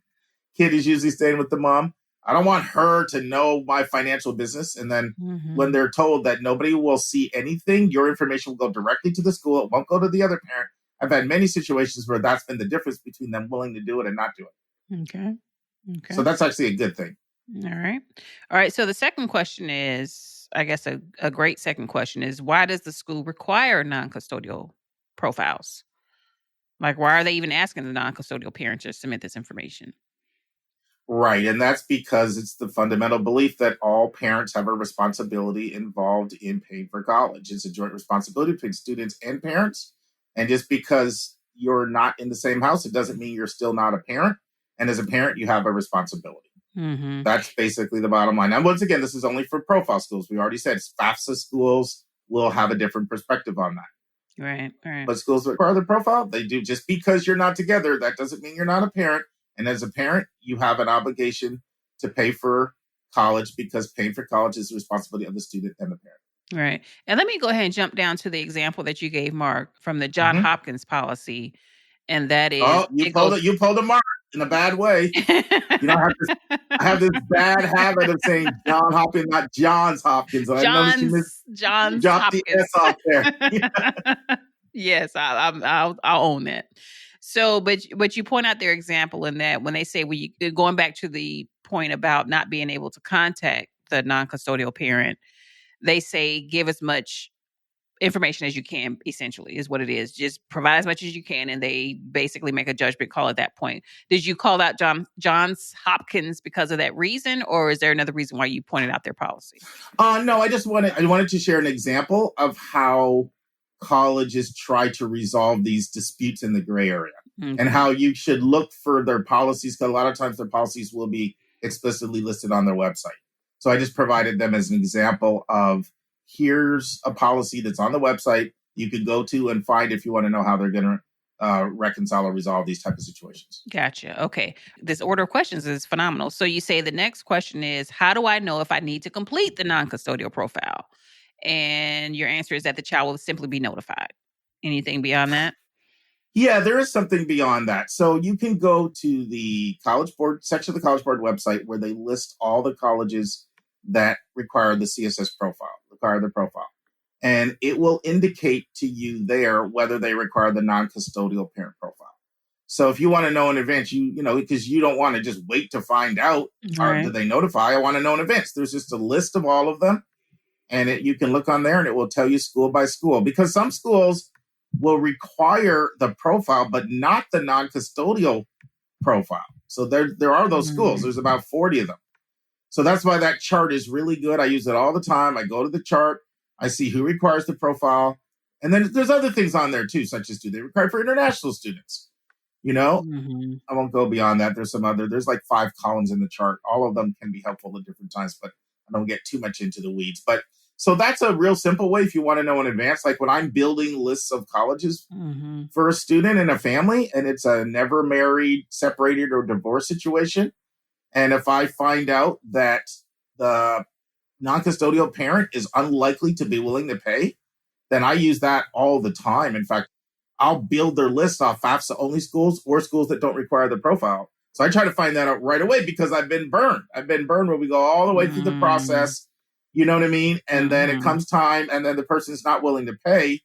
kid is usually staying with the mom. I don't want her to know my financial business. And then when they're told that nobody will see anything, your information will go directly to the school. It won't go to the other parent. I've had many situations where that's been the difference between them willing to do it and not do it. Okay. So that's actually a good thing. All right. So the second question is, I guess a great second question is, why does the school require non-custodial profiles? Like, why are they even asking the non-custodial parent to submit this information? Right. And that's because it's the fundamental belief that all parents have a responsibility involved in paying for college. It's a joint responsibility between students and parents. And just because you're not in the same house, it doesn't mean you're still not a parent. And as a parent, you have a responsibility. That's basically the bottom line. And once again, this is only for profile schools. We already said FAFSA schools will have a different perspective on that. Right. But schools that require the profile, they do. Just because you're not together, that doesn't mean you're not a parent. And as a parent, you have an obligation to pay for college because paying for college is the responsibility of the student and the parent. Right. And let me go ahead and jump down to the example that you gave, Mark, from the Johns Hopkins policy. And that is... Oh, you pulled a Mark in a bad way. I have this bad habit of saying John Hopkins, not Johns Hopkins. Johns Hopkins. The S off there. Yes, I'll own that. So, but you point out their example in that when they say, going back to the point about not being able to contact the non-custodial parent, they say give as much information as you can, essentially, is what it is. Just provide as much as you can, and they basically make a judgment call at that point. Did you call out Johns Hopkins because of that reason, or is there another reason why you pointed out their policy? No, I wanted to share an example of how colleges try to resolve these disputes in the gray area and how you should look for their policies, because a lot of times their policies will be explicitly listed on their website. So I just provided them as an example of here's a policy that's on the website you could go to and find if you want to know how they're going to reconcile or resolve these type of situations. Gotcha. Okay. This order of questions is phenomenal. So you say the next question is, how do I know if I need to complete the non-custodial profile? And your answer is that the child will simply be notified. Anything beyond that? Yeah, there is something beyond that. So you can go to the College Board section of the College Board website where they list all the colleges that require the CSS profile, require the profile. And it will indicate to you there whether they require the non-custodial parent profile. So if you want to know in advance, because you don't want to just wait to find out, or do they notify? I want to know in advance. There's just a list of all of them. And you can look on there and it will tell you school by school, because some schools will require the profile, but not the non-custodial profile. So there are those schools. There's about 40 of them. So that's why that chart is really good. I use it all the time. I go to the chart. I see who requires the profile. And then there's other things on there too, such as do they require for international students? I won't go beyond that. There's like 5 columns in the chart. All of them can be helpful at different times, but I don't get too much into the weeds. But so that's a real simple way if you want to know in advance. Like when I'm building lists of colleges for a student and a family, and it's a never married, separated, or divorced situation. And if I find out that the non-custodial parent is unlikely to be willing to pay, then I use that all the time. In fact, I'll build their list off FAFSA-only schools or schools that don't require the profile. So I try to find that out right away because I've been burned. Where we go all the way through the process, you know what I mean? And then it comes time, and then the person's not willing to pay,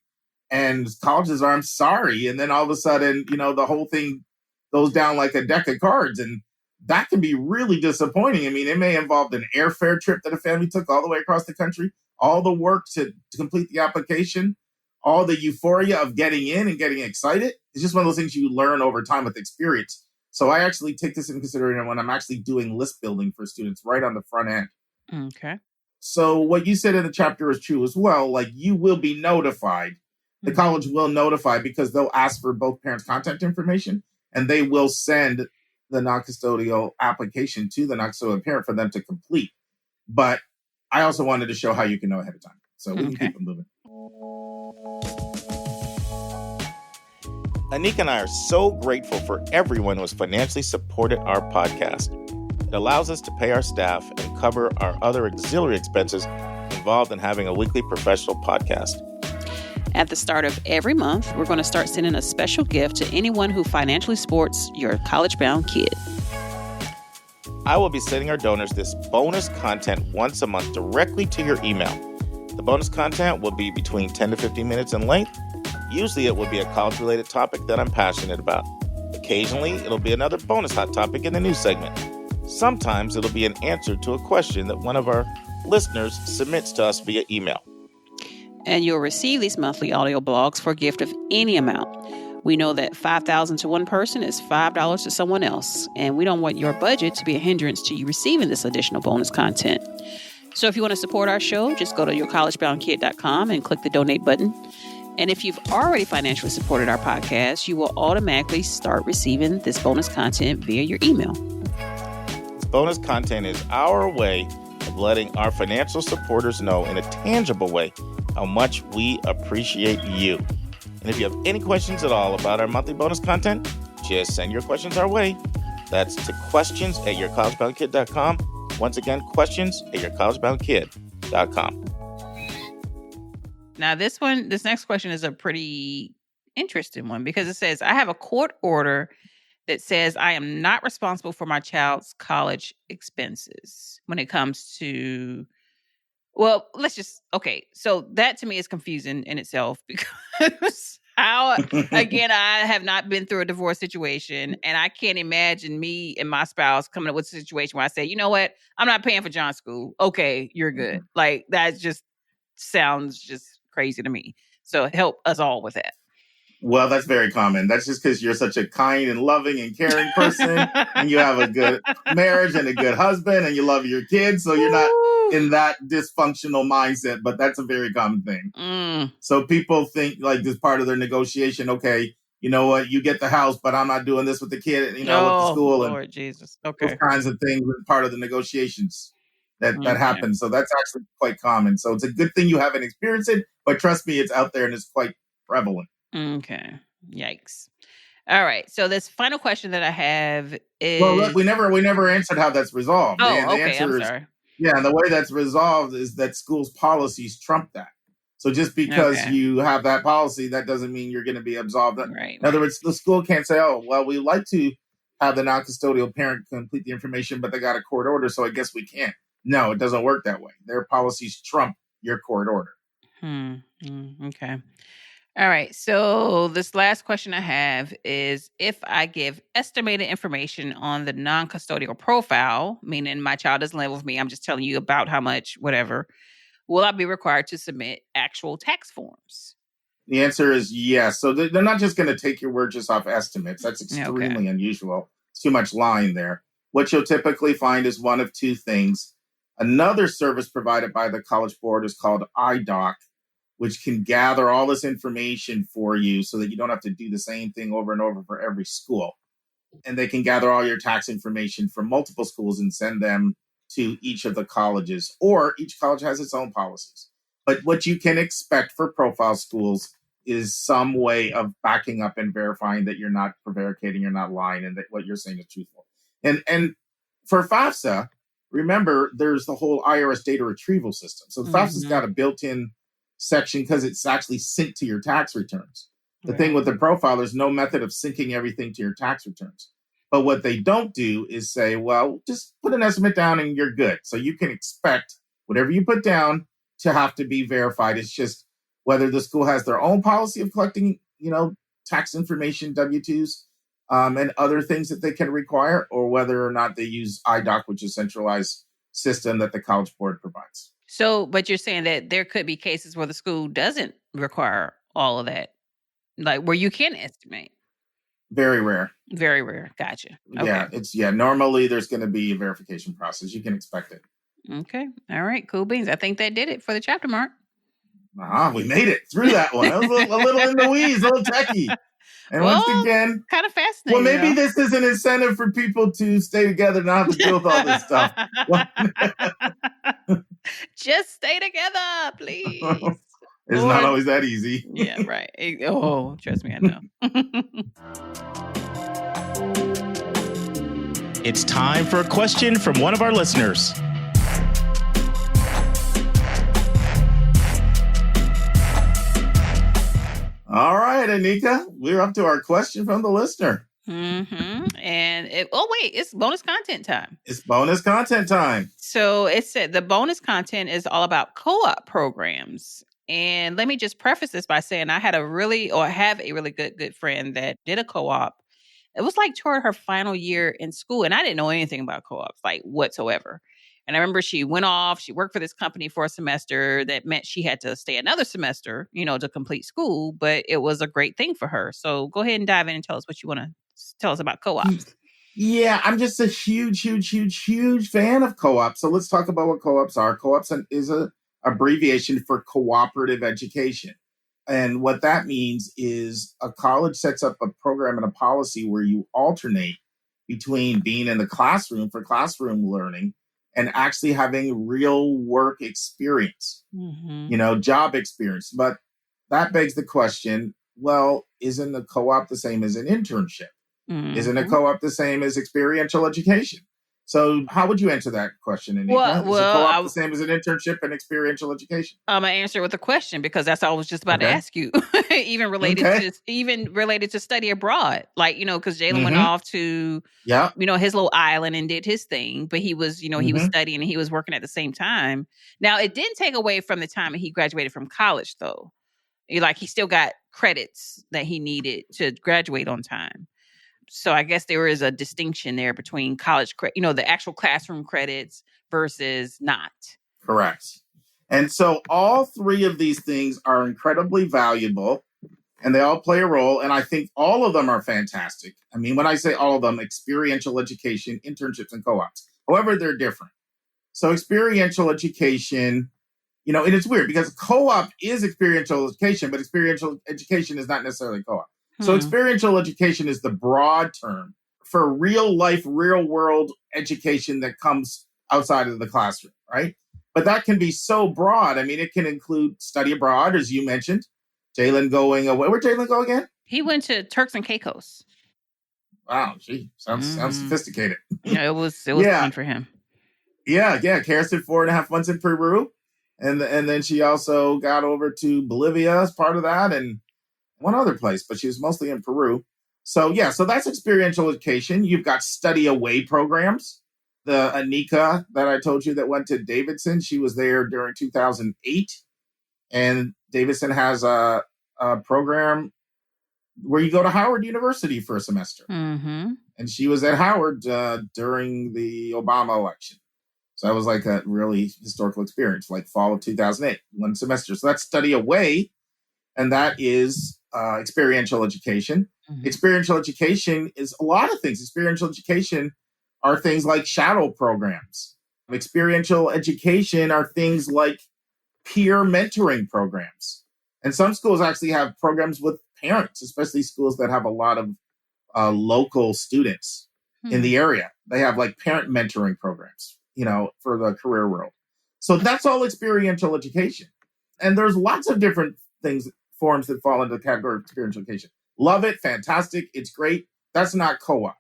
and colleges are, I'm sorry. And then all of a sudden, the whole thing goes down like a deck of cards. And that can be really disappointing. I mean, it may involve an airfare trip that a family took all the way across the country, all the work to complete the application, all the euphoria of getting in and getting excited. It's just one of those things you learn over time with experience. So I actually take this into consideration when I'm actually doing list building for students right on the front end. Okay. So what you said in the chapter is true as well. Like, you will be notified. The college will notify because they'll ask for both parents' contact information, and they will send the non-custodial application to the non-custodial parent for them to complete. But I also wanted to show how you can know ahead of time. So we can keep it moving. Anika and I are so grateful for everyone who has financially supported our podcast. It allows us to pay our staff and cover our other auxiliary expenses involved in having a weekly professional podcast. At the start of every month, we're going to start sending a special gift to anyone who financially supports your college-bound kid. I will be sending our donors this bonus content once a month directly to your email. The bonus content will be between 10 to 15 minutes in length. Usually it will be a college-related topic that I'm passionate about. Occasionally, it'll be another bonus hot topic in the news segment. Sometimes it'll be an answer to a question that one of our listeners submits to us via email. And you'll receive these monthly audio blogs for a gift of any amount. We know that $5,000 to one person is $5 to someone else, and we don't want your budget to be a hindrance to you receiving this additional bonus content. So if you want to support our show, just go to yourcollegeboundkid.com and click the donate button. And if you've already financially supported our podcast, you will automatically start receiving this bonus content via your email. This bonus content is our way of letting our financial supporters know in a tangible way how much we appreciate you. And if you have any questions at all about our monthly bonus content, just send your questions our way. That's to questions@yourcollegeboundkid.com. Once again, questions@yourcollegeboundkid.com. Now, this next question is a pretty interesting one because it says, I have a court order that says I am not responsible for my child's college expenses when it comes to, well, so that to me is confusing in itself because again, I have not been through a divorce situation, and I can't imagine me and my spouse coming up with a situation where I say, you know what, I'm not paying for John's school. Okay, you're good. Like, that just sounds just crazy to me. So help us all with that. Well, that's very common. That's just because you're such a kind and loving and caring person, and you have a good marriage and a good husband, and you love your kids, so you're not in that dysfunctional mindset, but that's a very common thing. So people think like this part of their negotiation, okay, you know what, you get the house, but I'm not doing this with the kid, with the school. Lord and Jesus. Okay. Those kinds of things are part of the negotiations that happen. So that's actually quite common. So it's a good thing you haven't experienced it, but trust me, it's out there and it's quite prevalent. Okay. Yikes. All right. So this final question that I have is... Well, look, we never answered how that's resolved. Oh, the okay. answer I'm sorry. Yeah, the way that's resolved is that schools' policies trump that. So just because you have that policy, that doesn't mean you're going to be absolved. Right. In other words, the school can't say, oh, well, we like to have the non-custodial parent complete the information, but they got a court order, so I guess we can't. No, it doesn't work that way. Their policies trump your court order. Okay. All right. So this last question I have is, if I give estimated information on the non-custodial profile, meaning my child doesn't live with me, I'm just telling you about how much, whatever, will I be required to submit actual tax forms? The answer is yes. So they're not just going to take your word just off estimates. That's extremely unusual. It's too much lying there. What you'll typically find is one of two things. Another service provided by the College Board is called iDoc, which can gather all this information for you so that you don't have to do the same thing over and over for every school. And they can gather all your tax information from multiple schools and send them to each of the colleges, or each college has its own policies. But what you can expect for profile schools is some way of backing up and verifying that you're not prevaricating, you're not lying, and that what you're saying is truthful. And for FAFSA, remember, there's the whole IRS data retrieval system. So FAFSA's got a built-in section because it's actually synced to your tax returns. The thing with the profile, there's no method of syncing everything to your tax returns. But what they don't do is say, well, just put an estimate down and you're good. So you can expect whatever you put down to have to be verified. It's just whether the school has their own policy of collecting, tax information, W-2s, and other things that they can require, or whether or not they use iDoc, which is a centralized system that the College Board provides. So, but you're saying that there could be cases where the school doesn't require all of that, like where you can estimate. Very rare. Very rare. Gotcha. Okay. Normally there's going to be a verification process. You can expect it. Okay. All right. Cool beans. I think that did it for the chapter, Mark. We made it through that one. It was a little in the weeds, a little techie. And once again, kind of fascinating. Well, maybe this is an incentive for people to stay together, not have to deal with all this stuff. Just stay together, please. It's not always that easy. Yeah, right. Oh, trust me, I know. It's time for a question from one of our listeners. All right, Anika, we're up to our question from the listener. And it's bonus content time. It's bonus content time. So it said the bonus content is all about co-op programs. And let me just preface this by saying I have a really good friend that did a co-op. It was like toward her final year in school, and I didn't know anything about co-ops, like whatsoever. And I remember she went off, she worked for this company for a semester. That meant she had to stay another semester, to complete school, but it was a great thing for her. So go ahead and dive in and tell us what you want to tell us about co-ops. Yeah, I'm just a huge fan of co-ops. So let's talk about what co-ops are. Co-ops is a abbreviation for cooperative education. And what that means is a college sets up a program and a policy where you alternate between being in the classroom for classroom learning and actually having real work experience, job experience. But that begs the question, well, isn't a co-op the same as an internship? Isn't a co-op the same as experiential education? So how would you answer that question, Anika? Is a co-op the same as an internship and experiential education? I'm gonna answer with a question because that's what I was just about to ask you. even related to study abroad, like because Jalen went off to his little island and did his thing, but he was he was studying and he was working at the same time. Now it didn't take away from the time that he graduated from college, though. He still got credits that he needed to graduate on time. So I guess there is a distinction there between college, the actual classroom credits versus not. Correct. And so all three of these things are incredibly valuable and they all play a role. And I think all of them are fantastic. I mean, when I say all of them, experiential education, internships, and co-ops. However, they're different. So experiential education, and it's weird because co-op is experiential education, but experiential education is not necessarily co-op. So experiential education is the broad term for real life, real world education that comes outside of the classroom, right? But that can be so broad. I mean, it can include study abroad, as you mentioned. Jalen going away. Where'd Jalen go again? He went to Turks and Caicos. Wow, gee, sounds sophisticated. Yeah, it was fun for him. Yeah. Kirsten 4.5 months in Peru. And then she also got over to Bolivia as part of that and one other place, but she was mostly in Peru. So that's experiential education. You've got study away programs. The Anika that I told you that went to Davidson, she was there during 2008. And Davidson has a program where you go to Howard University for a semester. And she was at Howard during the Obama election. So that was like a really historical experience, like fall of 2008, one semester. So that's study away. And that is experiential education. Experiential education is a lot of things. Experiential education are things like shadow programs. Experiential education are things like peer mentoring programs. And some schools actually have programs with parents, especially schools that have a lot of local students in the area. They have like parent mentoring programs, for the career world. So that's all experiential education. And there's lots of different forms that fall into the category of experiential education. Love it. Fantastic. It's great. That's not co-op.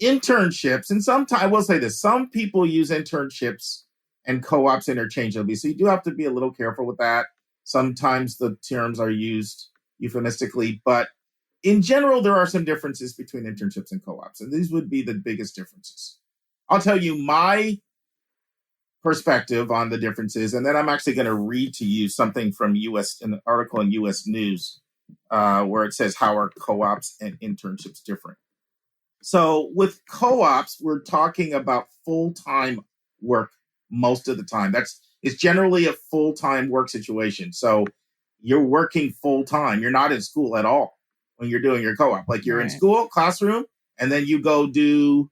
Internships, and sometimes I will say this, some people use internships and co-ops interchangeably. So you do have to be a little careful with that. Sometimes the terms are used euphemistically, but in general, there are some differences between internships and co-ops. And these would be the biggest differences. I'll tell you my perspective on the differences, and then I'm actually going to read to you something from an article in U.S. News where it says how are co-ops and internships different. So with co-ops, we're talking about full-time work most of the time. It's generally a full-time work situation. So you're working full-time. You're not in school at all when you're doing your co-op. Like you're in school, classroom, and then you go do.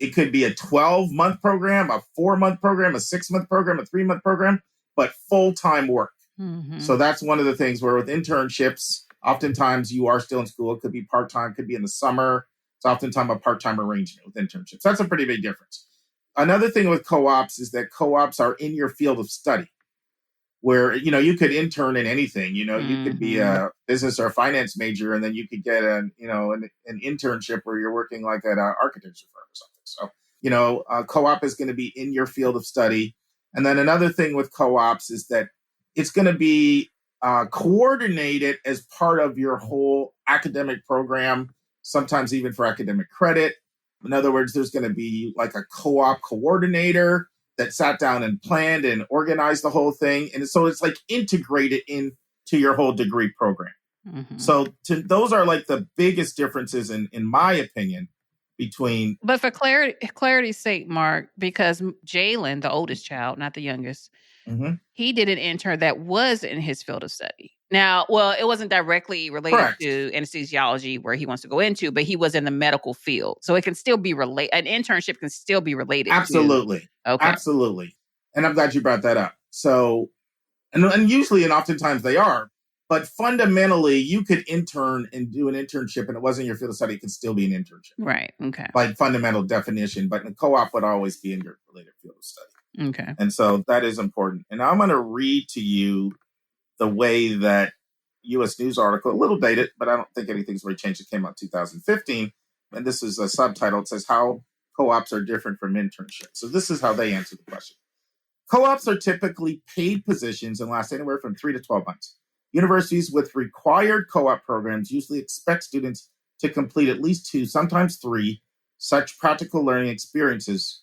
It could be a 12-month program, a 4-month program, a 6-month program, a 3-month program, but full-time work. So that's one of the things where with internships, oftentimes you are still in school. It could be part-time, could be in the summer. It's oftentimes a part-time arrangement with internships. That's a pretty big difference. Another thing with co-ops is that co-ops are in your field of study where, you could intern in anything. You could be a business or a finance major, and then you could get an internship where you're working like at an architecture firm or something. So, a co-op is going to be in your field of study. And then another thing with co-ops is that it's going to be coordinated as part of your whole academic program sometimes even for academic credit. In other words, there's going to be like a co-op coordinator that sat down and planned and organized the whole thing. And so it's like integrated into your whole degree program. Mm-hmm. So those are like the biggest differences in my opinion between. But for clarity's sake, Mark, because Jalen, the oldest child, not the youngest, Mhm. he did an intern that was in his field of study. Now, well, it wasn't directly related Correct. to anesthesiology where he wants to go into, but he was in the medical field. So it can still be related. An internship can still be related. Absolutely. Okay. Absolutely. And I'm glad you brought that up. So, and usually and oftentimes they are, but fundamentally you could intern and do an internship and it wasn't your field of study, it could still be an internship. Right. Okay. By fundamental definition, but a co-op would always be in your related field of study. Okay. And so that is important. And I'm going to read to you the way that U.S. News article, a little dated, but I don't think anything's really changed. It came out 2015. And this is a subtitle. It says how co-ops are different from internships. So this is how they answer the question. Co-ops are typically paid positions and last anywhere from 3 to 12 months. Universities with required co-op programs usually expect students to complete at least 2, sometimes 3, such practical learning experiences.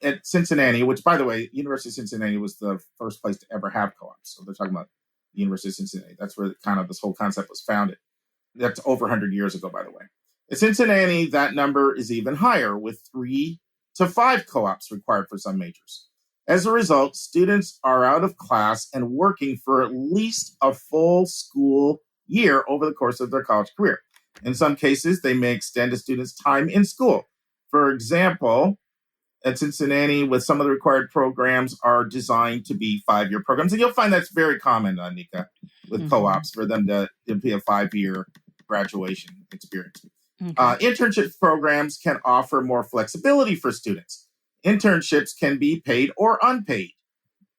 At Cincinnati, which, by the way, University of Cincinnati was the first place to ever have co-ops. So they're talking about the University of Cincinnati. That's where kind of this whole concept was founded. That's over 100 years ago, by the way. At Cincinnati, that number is even higher, with 3 to 5 co-ops required for some majors. As a result, students are out of class and working for at least a full school year over the course of their college career. In some cases, they may extend a student's time in school. For example, at Cincinnati, with some of the required programs are designed to be 5-year programs. And you'll find that's very common, Anika, with co-ops for them to be a 5-year graduation experience. Internship programs can offer more flexibility for students. Internships can be paid or unpaid.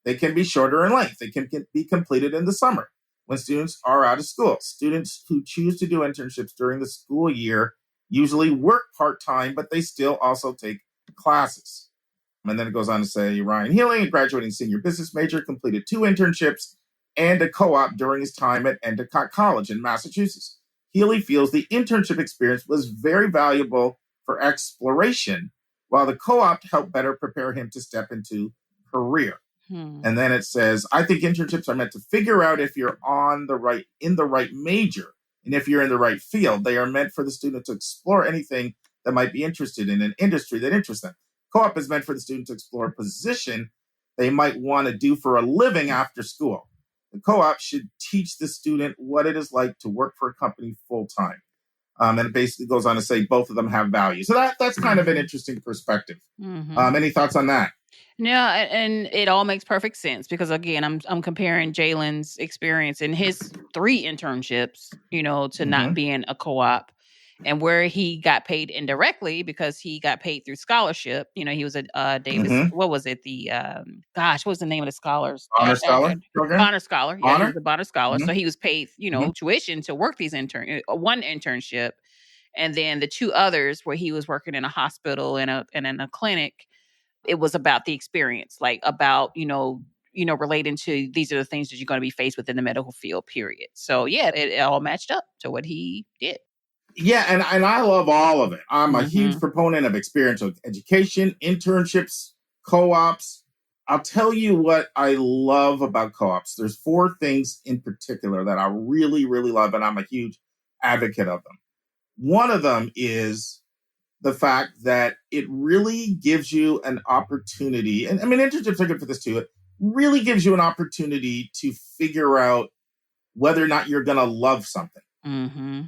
They can be shorter in length. They can be completed in the summer when students are out of school. Students who choose to do internships during the school year usually work part-time, but they still also take classes. And then it goes on to say Ryan Healing, a graduating senior business major, completed 2 internships and a co-op during his time at Endicott College in Massachusetts. Healy feels the internship experience was very valuable for exploration, while the co-op helped better prepare him to step into career. And then it says, I think internships are meant to figure out if you're in the right major and if you're in the right field. They are meant for the student to explore anything that might be interested in an industry that interests them. Co-op is meant for the student to explore a position they might want to do for a living after school. The co-op should teach the student what it is like to work for a company full-time. And it basically goes on to say both of them have value. So that's kind of an interesting perspective. Any thoughts on that? No, and it all makes perfect sense because again, I'm comparing Jalen's experience in his 3 internships, to not being a co-op, and where he got paid indirectly because he got paid through scholarship. He was a Davis. What was it? What was the name of the scholars? Honor Scholar program. Honor Scholar. Yeah, he was a Honor Scholar. So he was paid, tuition to work these one internship, and then the 2 others where he was working in a hospital and in a clinic. It was about the experience, like about, relating to these are the things that you're going to be faced with in the medical field, period. So yeah, it all matched up to what he did. Yeah, and I love all of it. I'm a huge proponent of experiential education, internships, co-ops. I'll tell you what I love about co-ops. There's 4 things in particular that I really, really love, and I'm a huge advocate of them. One of them is the fact that it really gives you an opportunity, and I mean, internships are good for this too. It really gives you an opportunity to figure out whether or not you're going to love something.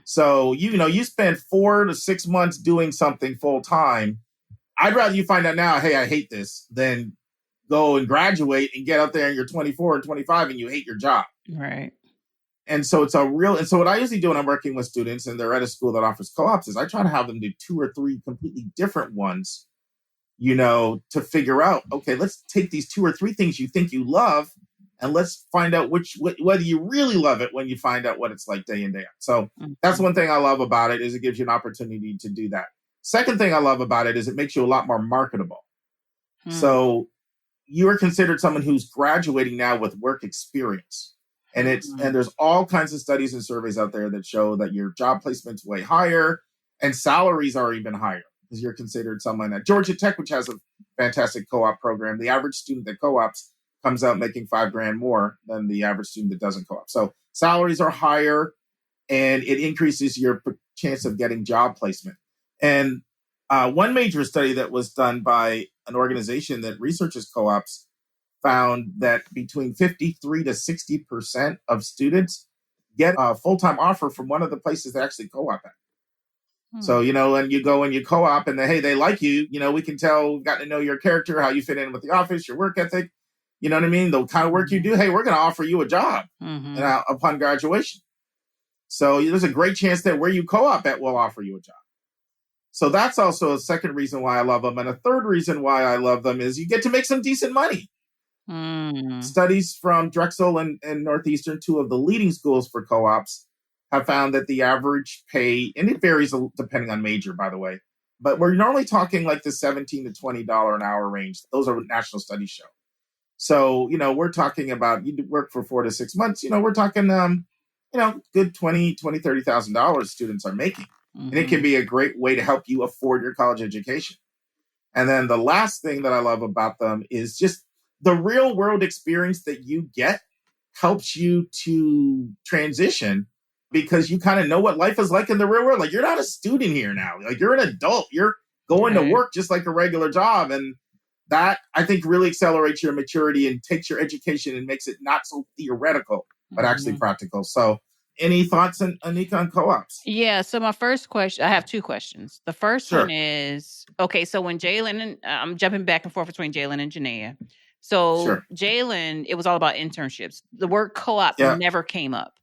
So, you spend 4 to 6 months doing something full time. I'd rather you find out now, hey, I hate this, than go and graduate and get out there and you're 24 and 25 and you hate your job. Right. And so so what I usually do when I'm working with students and they're at a school that offers co-ops is I try to have them do 2 or 3 completely different ones, to figure out, okay, let's take these 2 or 3 things you think you love and let's find out whether you really love it when you find out what it's like day in, day out. So that's one thing I love about it is it gives you an opportunity to do that. Second thing I love about it is it makes you a lot more marketable. So you are considered someone who's graduating now with work experience. And there's all kinds of studies and surveys out there that show that your job placement's way higher And salaries are even higher because you're considered someone at Georgia Tech, which has a fantastic co-op program. The average student that co-ops comes out making $5,000 more than the average student that doesn't co-op. So salaries are higher, and it increases your chance of getting job placement. And one major study that was done by an organization that researches co-ops found that between 53 to 60% of students get a full-time offer from one of the places they actually co-op at. So, and you go and you co-op and they like you, we can tell, we've gotten to know your character, how you fit in with the office, your work ethic, you know what I mean? The kind of work you do. Hey, we're going to offer you a job upon graduation. So there's a great chance that where you co-op at will offer you a job. So that's also a second reason why I love them. And a third reason why I love them is you get to make some decent money. Studies from Drexel and Northeastern, two of the leading schools for co-ops, have found that the average pay, and it varies depending on major, by the way, but we're normally talking like the $17 to $20 an hour range. Those are what national studies show. So, we're talking about, you work for 4 to 6 months, we're talking, good $20,000, $30,000 students are making. And it can be a great way to help you afford your college education. And then the last thing that I love about them is just the real world experience that you get helps you to transition, because you kind of know what life is like in the real world. Like, you're not a student here now. Like, you're an adult. You're going to work just like a regular job. And that, I think, really accelerates your maturity and takes your education and makes it not so theoretical, but actually practical. So any thoughts, Anika, on co-ops? Yeah. So my first question, I have two questions. The first one is, okay, so when Jalen, and I'm jumping back and forth between Jalen and Janaea. So Jalen, it was all about internships. The word co-op never came up.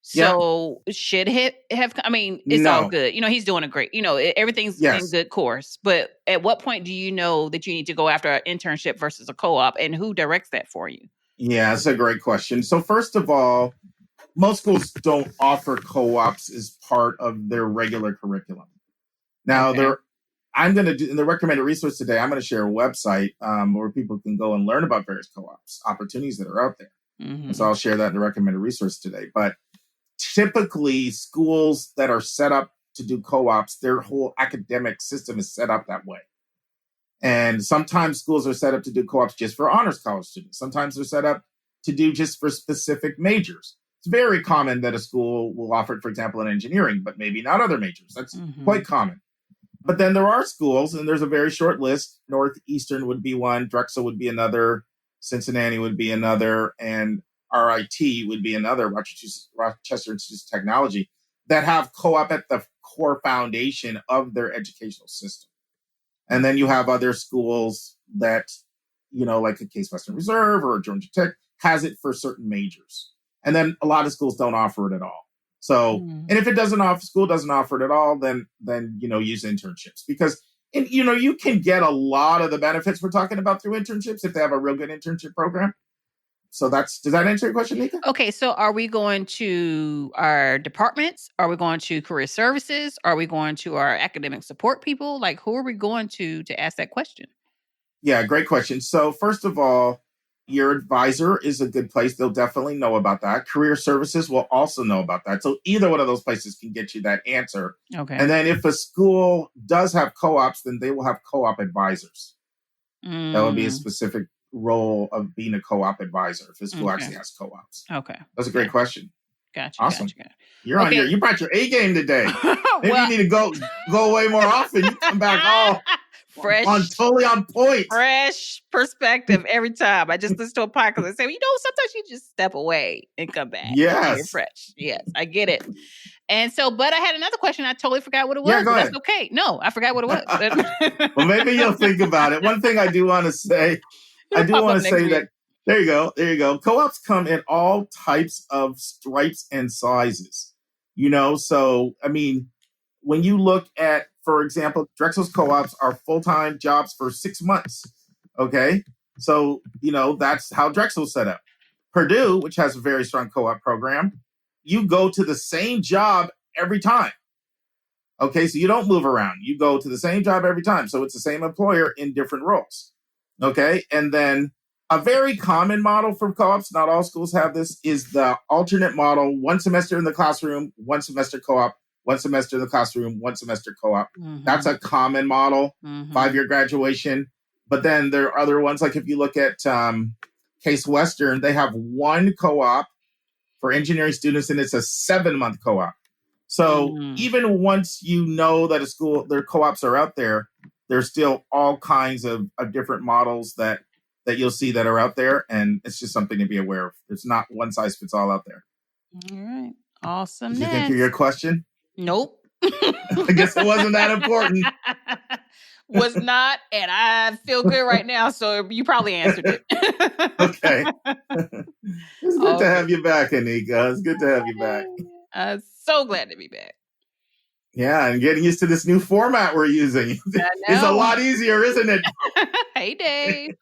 So should it have, it's all good. He's doing a great, everything's in good course. But at what point do you know that you need to go after an internship versus a co-op, and who directs that for you? Yeah, that's a great question. So first of all, most schools don't offer co-ops as part of their regular curriculum. Now, I'm going to do, in the recommended resource today, I'm going to share a website where people can go and learn about various co-ops, opportunities that are out there. And so I'll share that in the recommended resource today. But typically, schools that are set up to do co-ops, their whole academic system is set up that way. And sometimes schools are set up to do co-ops just for honors college students. Sometimes they're set up to do just for specific majors. It's very common that a school will offer it, for example, in engineering, but maybe not other majors. That's quite common. But then there are schools, and there's a very short list. Northeastern would be one, Drexel would be another, Cincinnati would be another, and RIT would be another, Rochester Institute of Technology, that have co-op at the core foundation of their educational system. And then you have other schools that, like a Case Western Reserve or Georgia Tech has it for certain majors. And then a lot of schools don't offer it at all. So, and if school doesn't offer it at all, then use internships, because you can get a lot of the benefits we're talking about through internships if they have a real good internship program. So does that answer your question, Nika? Okay, so are we going to our departments? Are we going to career services? Are we going to our academic support people? Like, who are we going to ask that question? Yeah, great question. So first of all, your advisor is a good place. They'll definitely know about that. Career services will also know about that. So either one of those places can get you that answer. Okay. And then if a school does have co-ops, then they will have co-op advisors. That would be a specific role of being a co-op advisor if a school actually has co-ops. Okay. That's a great question. Gotcha. Awesome. Gotcha. You brought your A game today. Maybe you need to go away more often. You come back all fresh, totally on point. Fresh perspective every time. I just listen to a podcast and say, sometimes you just step away and come back. Yes. You're fresh. Yes, I get it. And so, but I had another question. I totally forgot what it was. Yeah, go ahead. That's okay. No, I forgot what it was. Well, maybe you'll think about it. One thing I do want to say, that there you go. Co-ops come in all types of stripes and sizes. So, when you look at, for example, Drexel's co-ops are full-time jobs for 6 months. Okay. So, that's how Drexel's set up. Purdue, which has a very strong co-op program, you go to the same job every time. Okay. So you don't move around. You go to the same job every time. So it's the same employer in different roles. Okay. And then a very common model for co-ops, not all schools have this, is the alternate model: 1 semester in the classroom, 1 semester co-op, 1 semester in the classroom, 1 semester co-op. Mhm. That's a common model, Mhm. 5-year graduation. But then there are other ones, like if you look at Case Western, they have 1 co-op for engineering students, and it's a 7-month co-op. So even once you know that a school, their co-ops are out there, there's still all kinds of different models that you'll see that are out there. And it's just something to be aware of. It's not one size fits all out there. All right. Awesome. Did you think of your question? Nope. I guess it wasn't that important. Was not, and I feel good right now, so you probably answered it. Okay. It's good to have you back, Anika. It's good to have you back. I'm so glad to be back. Yeah, and getting used to this new format we're using. It's a lot easier, isn't it? Hey, Dave.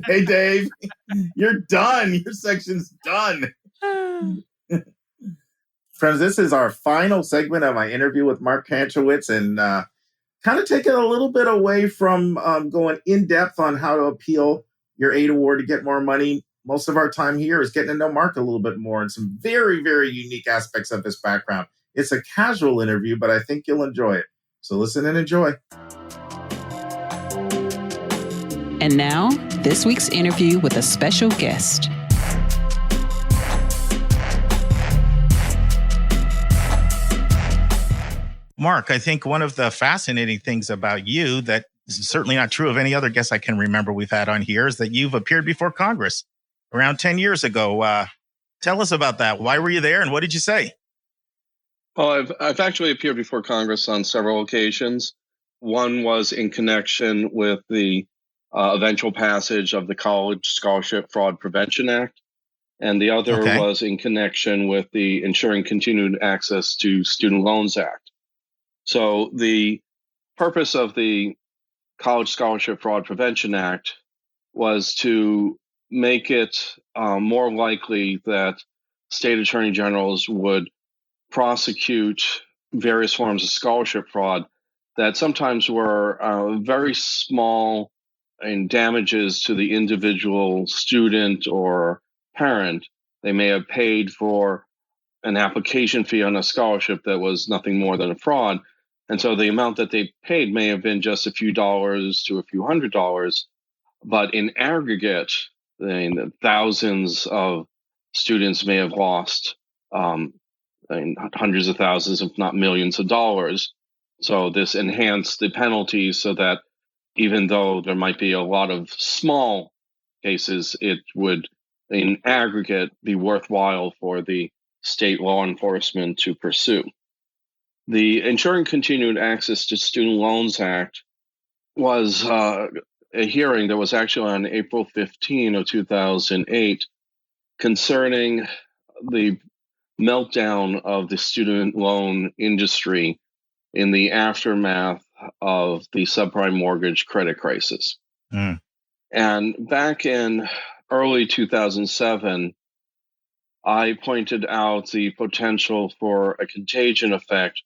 Hey, Dave. You're done. Your section's done. Friends, this is our final segment of my interview with Mark Kantrowitz, and kind of taking a little bit away from going in depth on how to appeal your aid award to get more money. Most of our time here is getting to know Mark a little bit more and some very, very unique aspects of his background. It's a casual interview, but I think you'll enjoy it. So listen and enjoy. And now, this week's interview with a special guest. Mark, I think one of the fascinating things about you that is certainly not true of any other guest I can remember we've had on here is that you've appeared before Congress around 10 years ago. Tell us about that. Why were you there and what did you say? Well, I've actually appeared before Congress on several occasions. One was in connection with the eventual passage of the College Scholarship Fraud Prevention Act. And the other was in connection with the Ensuring Continued Access to Student Loans Act. So the purpose of the College Scholarship Fraud Prevention Act was to make it more likely that state attorney generals would prosecute various forms of scholarship fraud that sometimes were very small in damages to the individual student or parent. They may have paid for an application fee on a scholarship that was nothing more than a fraud. And so the amount that they paid may have been just a few dollars to a few $100s, but in aggregate, thousands of students may have lost hundreds of thousands, if not millions of dollars. So this enhanced the penalties so that even though there might be a lot of small cases, it would in aggregate be worthwhile for the state law enforcement to pursue. The Ensuring Continued Access to Student Loans Act was a hearing that was actually on April 15 of 2008 concerning the meltdown of the student loan industry in the aftermath of the subprime mortgage credit crisis. And back in early 2007, I pointed out the potential for a contagion effect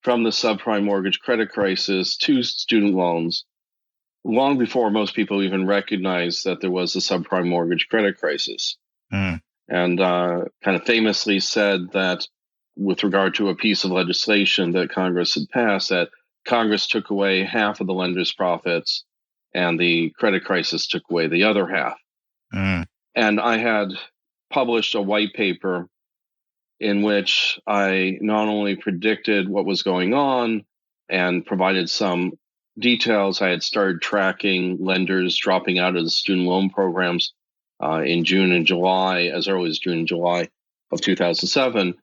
from the subprime mortgage credit crisis to student loans, long before most people even recognized that there was a subprime mortgage credit crisis. And kind of famously said that with regard to a piece of legislation that Congress had passed, that Congress took away half of the lenders' profits and the credit crisis took away the other half. And I had published a white paper in which I not only predicted what was going on and provided some details. I had started tracking lenders dropping out of the student loan programs in June and July, as early as June and July of 2007.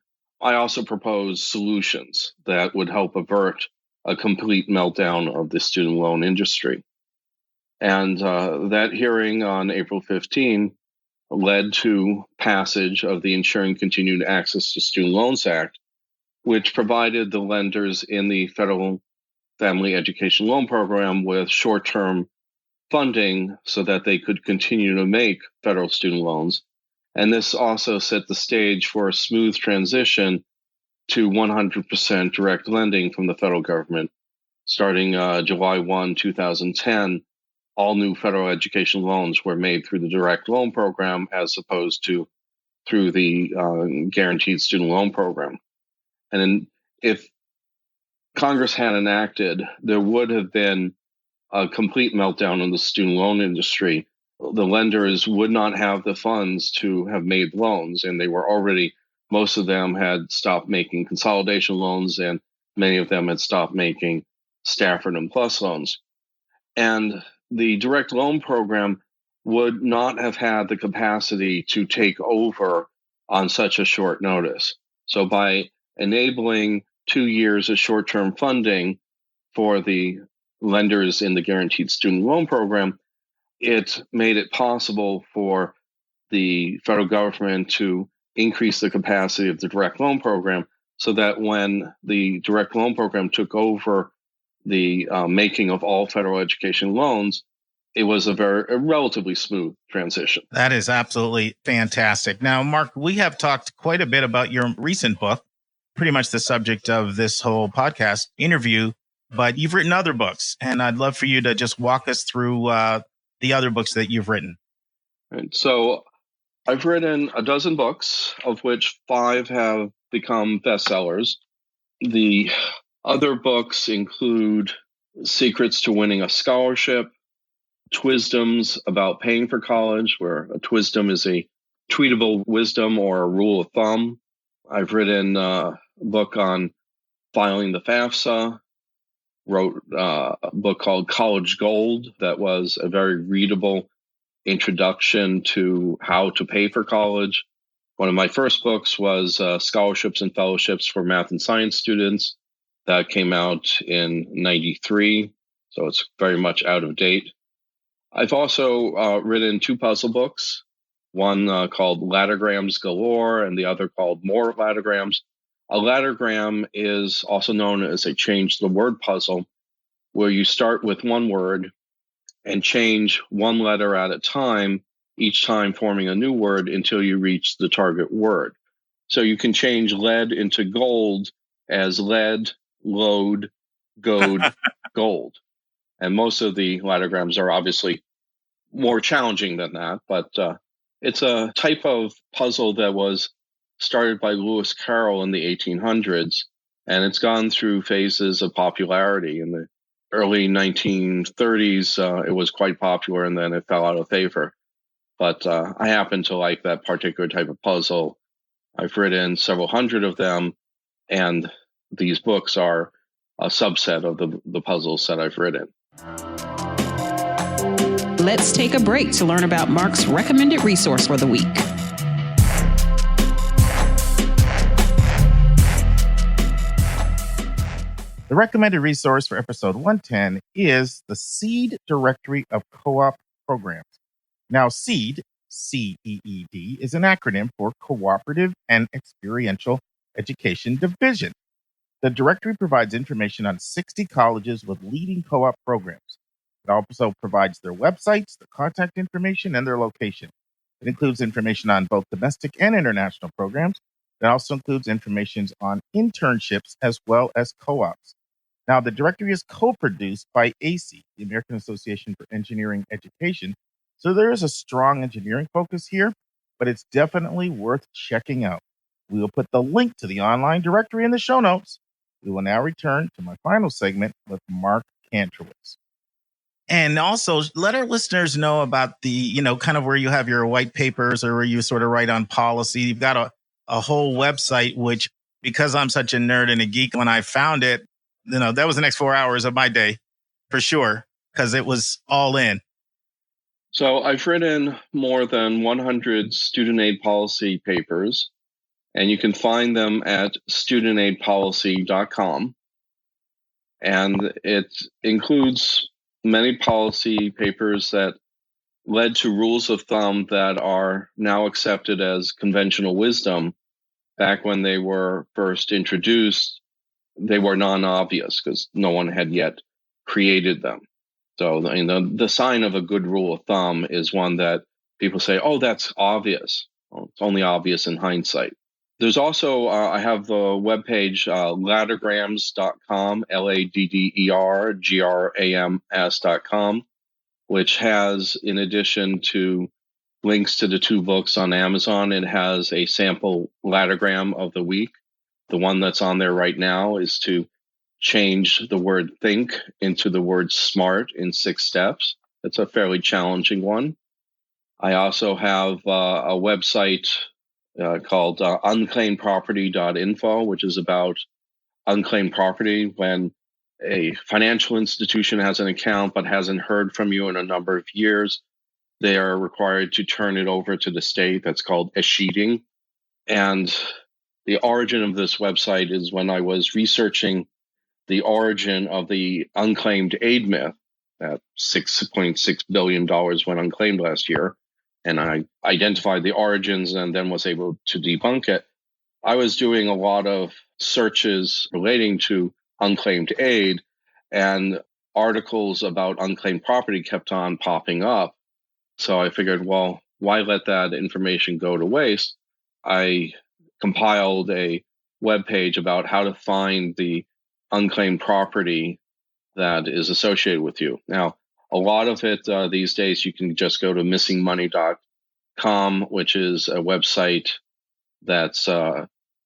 I also proposed solutions that would help avert a complete meltdown of the student loan industry. And that hearing on April 15 led to passage of the Ensuring Continued Access to Student Loans Act, which provided the lenders in the Federal Family Education Loan Program with short-term funding so that they could continue to make federal student loans. And this also set the stage for a smooth transition to 100% direct lending from the federal government. Starting July 1, 2010, all new federal education loans were made through the direct loan program as opposed to through the guaranteed student loan program. And if Congress had enacted, there would have been a complete meltdown in the student loan industry. The lenders would not have the funds to have made loans, and they were already, most of them had stopped making consolidation loans, and many of them had stopped making Stafford and Plus loans. And the direct loan program would not have had the capacity to take over on such a short notice. So by enabling 2 years of short-term funding for the lenders in the guaranteed student loan program, it made it possible for the federal government to increase the capacity of the direct loan program, so that when the direct loan program took over the making of all federal education loans, it was a relatively smooth transition. That is absolutely fantastic. Now, Mark, we have talked quite a bit about your recent book, pretty much the subject of this whole podcast interview, but you've written other books, and I'd love for you to just walk us through the other books that you've written. And so I've written a dozen books, of which 5 have become bestsellers. The other books include Secrets to Winning a Scholarship, Twisdoms about paying for college, where a twisdom is a tweetable wisdom or a rule of thumb. I've written a book on filing the FAFSA, wrote a book called College Gold that was a very readable introduction to how to pay for college. One of my first books was Scholarships and Fellowships for Math and Science Students. That came out in '93, so it's very much out of date. I've also written 2 puzzle books, one called Laddergrams Galore and the other called More Laddergrams. A laddergram is also known as a change the word puzzle, where you start with one word and change one letter at a time, each time forming a new word until you reach the target word. So you can change lead into gold as lead, load, goad, gold. And most of the laddergrams are obviously more challenging than that, but it's a type of puzzle that was started by Lewis Carroll in the 1800s, and it's gone through phases of popularity. In the early 1930s, it was quite popular, and then it fell out of favor. But I happen to like that particular type of puzzle. I've written several hundred of them, and these books are a subset of the puzzles that I've written. Let's take a break to learn about Mark's recommended resource for the week. The recommended resource for episode 110 is the SEED Directory of Co-op Programs. Now, SEED, C-E-E-D, is an acronym for Cooperative and Experiential Education Division. The directory provides information on 60 colleges with leading co-op programs. It also provides their websites, their contact information, and their location. It includes information on both domestic and international programs. It also includes information on internships as well as co-ops. Now, the directory is co-produced by AC, the American Association for Engineering Education. So there is a strong engineering focus here, but it's definitely worth checking out. We will put the link to the online directory in the show notes. We will now return to my final segment with Mark Kantrowitz. And also let our listeners know about the, kind of where you have your white papers or where you sort of write on policy. You've got a whole website, which, because I'm such a nerd and a geek, when I found it, that was the next 4 hours of my day for sure, because it was all in. So I've written more than 100 student aid policy papers, and you can find them at studentaidpolicy.com. And it includes many policy papers that led to rules of thumb that are now accepted as conventional wisdom. Back when they were first introduced, they were non-obvious because no one had yet created them. So the sign of a good rule of thumb is one that people say, oh, that's obvious. Well, it's only obvious in hindsight. There's also, I have the webpage, laddergrams.com, laddergrams.com, which has, in addition to links to the 2 books on Amazon, it has a sample laddergram of the week The one that's on there right now is to change the word think into the word smart in 6 steps. It's a fairly challenging one. I also have a website called unclaimedproperty.info, which is about unclaimed property. When a financial institution has an account but hasn't heard from you in a number of years, they are required to turn it over to the state. That's called escheating. And the origin of this website is when I was researching the origin of the unclaimed aid myth, that $6.6 billion went unclaimed last year, and I identified the origins and then was able to debunk it. I was doing a lot of searches relating to unclaimed aid, and articles about unclaimed property kept on popping up. So I figured, well, why let that information go to waste? I compiled a webpage about how to find the unclaimed property that is associated with you. Now, a lot of it these days, you can just go to missingmoney.com, which is a website that's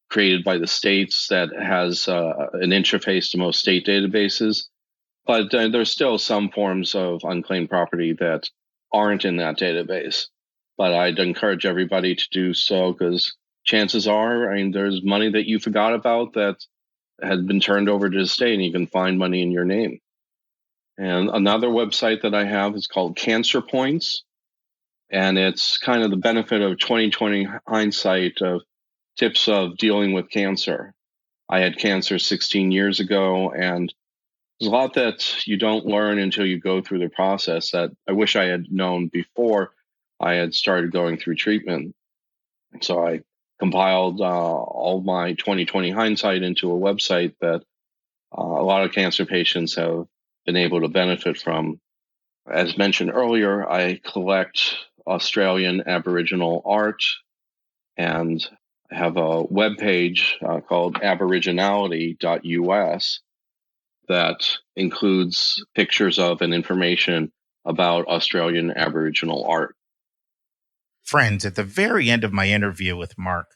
created by the states that has an interface to most state databases. But there's still some forms of unclaimed property that aren't in that database. But I'd encourage everybody to do so, because chances are, there's money that you forgot about that had been turned over to the state, and you can find money in your name. And another website that I have is called Cancer Points, and it's kind of the benefit of 2020 hindsight of tips of dealing with cancer. I had cancer 16 years ago, and there's a lot that you don't learn until you go through the process that I wish I had known before I had started going through treatment. So I compiled all my 2020 hindsight into a website that a lot of cancer patients have been able to benefit from. As mentioned earlier, I collect Australian Aboriginal art, and I have a webpage called aboriginality.us that includes pictures of and information about Australian Aboriginal art. Friends, at the very end of my interview with Mark,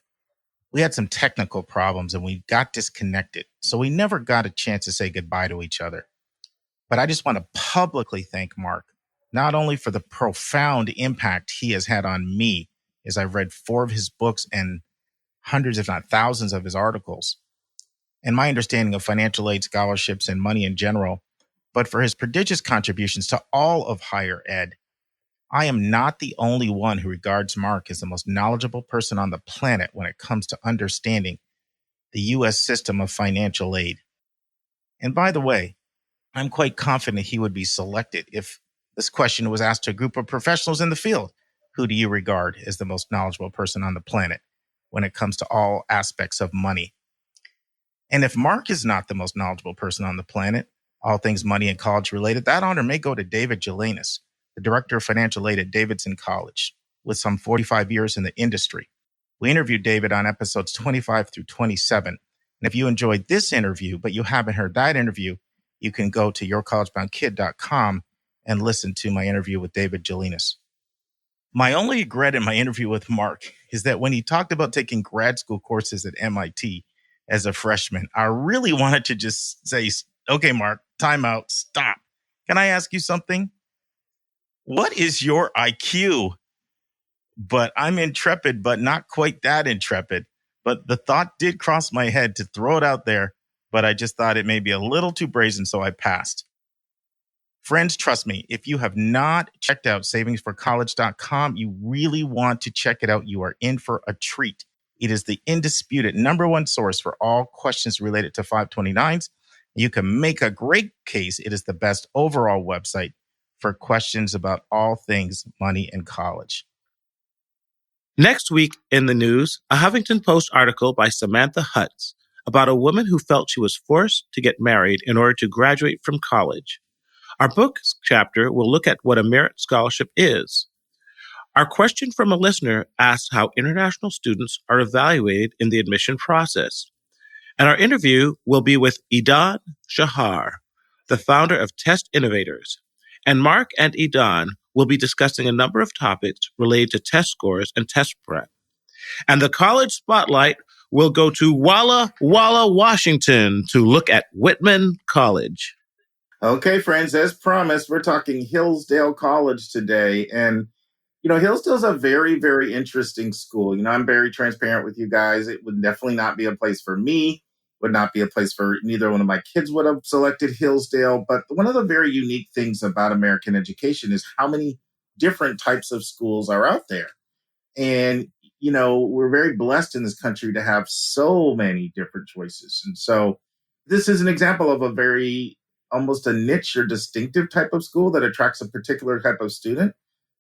we had some technical problems and we got disconnected, so we never got a chance to say goodbye to each other. But I just want to publicly thank Mark, not only for the profound impact he has had on me, as I've read 4 of his books and hundreds, if not thousands, of his articles, and my understanding of financial aid, scholarships, and money in general, but for his prodigious contributions to all of higher ed. I am not the only one who regards Mark as the most knowledgeable person on the planet when it comes to understanding the U.S. system of financial aid. And by the way, I'm quite confident he would be selected if this question was asked to a group of professionals in the field. Who do you regard as the most knowledgeable person on the planet when it comes to all aspects of money? And if Mark is not the most knowledgeable person on the planet, all things money and college related, that honor may go to David Jelinas, the director of financial aid at Davidson College, with some 45 years in the industry. We interviewed David on episodes 25 through 27. And if you enjoyed this interview, but you haven't heard that interview, you can go to yourcollegeboundkid.com and listen to my interview with David Jelinas. My only regret in my interview with Mark is that when he talked about taking grad school courses at MIT as a freshman, I really wanted to just say, okay, Mark, time out, stop. Can I ask you something? What is your IQ? But I'm intrepid, but not quite that intrepid. But the thought did cross my head to throw it out there, but I just thought it may be a little too brazen, so I passed. Friends, trust me, if you have not checked out savingsforcollege.com, you really want to check it out. You are in for a treat. It is the indisputed #1 source for all questions related to 529s. You can make a great case. It is the best overall website for questions about all things money and college. Next week in the news, a Huffington Post article by Samantha Hutz about a woman who felt she was forced to get married in order to graduate from college. Our book's chapter will look at what a merit scholarship is. Our question from a listener asks how international students are evaluated in the admission process. And our interview will be with Idan Shahar, the founder of Test Innovators. And Mark and Idan will be discussing a number of topics related to test scores and test prep. And the College Spotlight we'll go to Walla Walla, Washington to look at Whitman College. Okay, friends, as promised, we're talking Hillsdale College today. And, Hillsdale's a very, very interesting school. I'm very transparent with you guys. It would definitely not be a place for me, would not be a place for neither one of my kids would have selected Hillsdale. But one of the very unique things about American education is how many different types of schools are out there. And, we're very blessed in this country to have so many different choices. And so this is an example of a very almost a niche or distinctive type of school that attracts a particular type of student.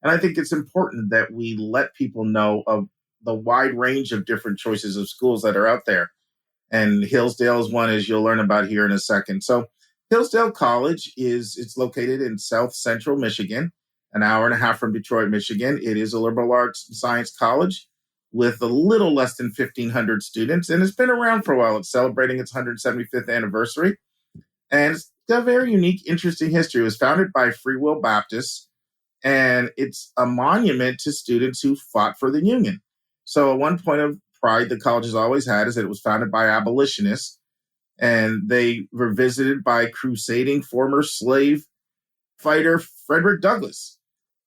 And I think it's important that we let people know of the wide range of different choices of schools that are out there. And Hillsdale is one, as you'll learn about here in a second. So Hillsdale College it's located in South Central Michigan, an hour and a half from Detroit, Michigan. It is a liberal arts and science college with a little less than 1,500 students, and it's been around for a while. It's celebrating its 175th anniversary, and it's got a very unique, interesting history. It was founded by Free Will Baptists, and it's a monument to students who fought for the Union. So one point of pride the college has always had is that it was founded by abolitionists, and they were visited by crusading former slave fighter Frederick Douglass.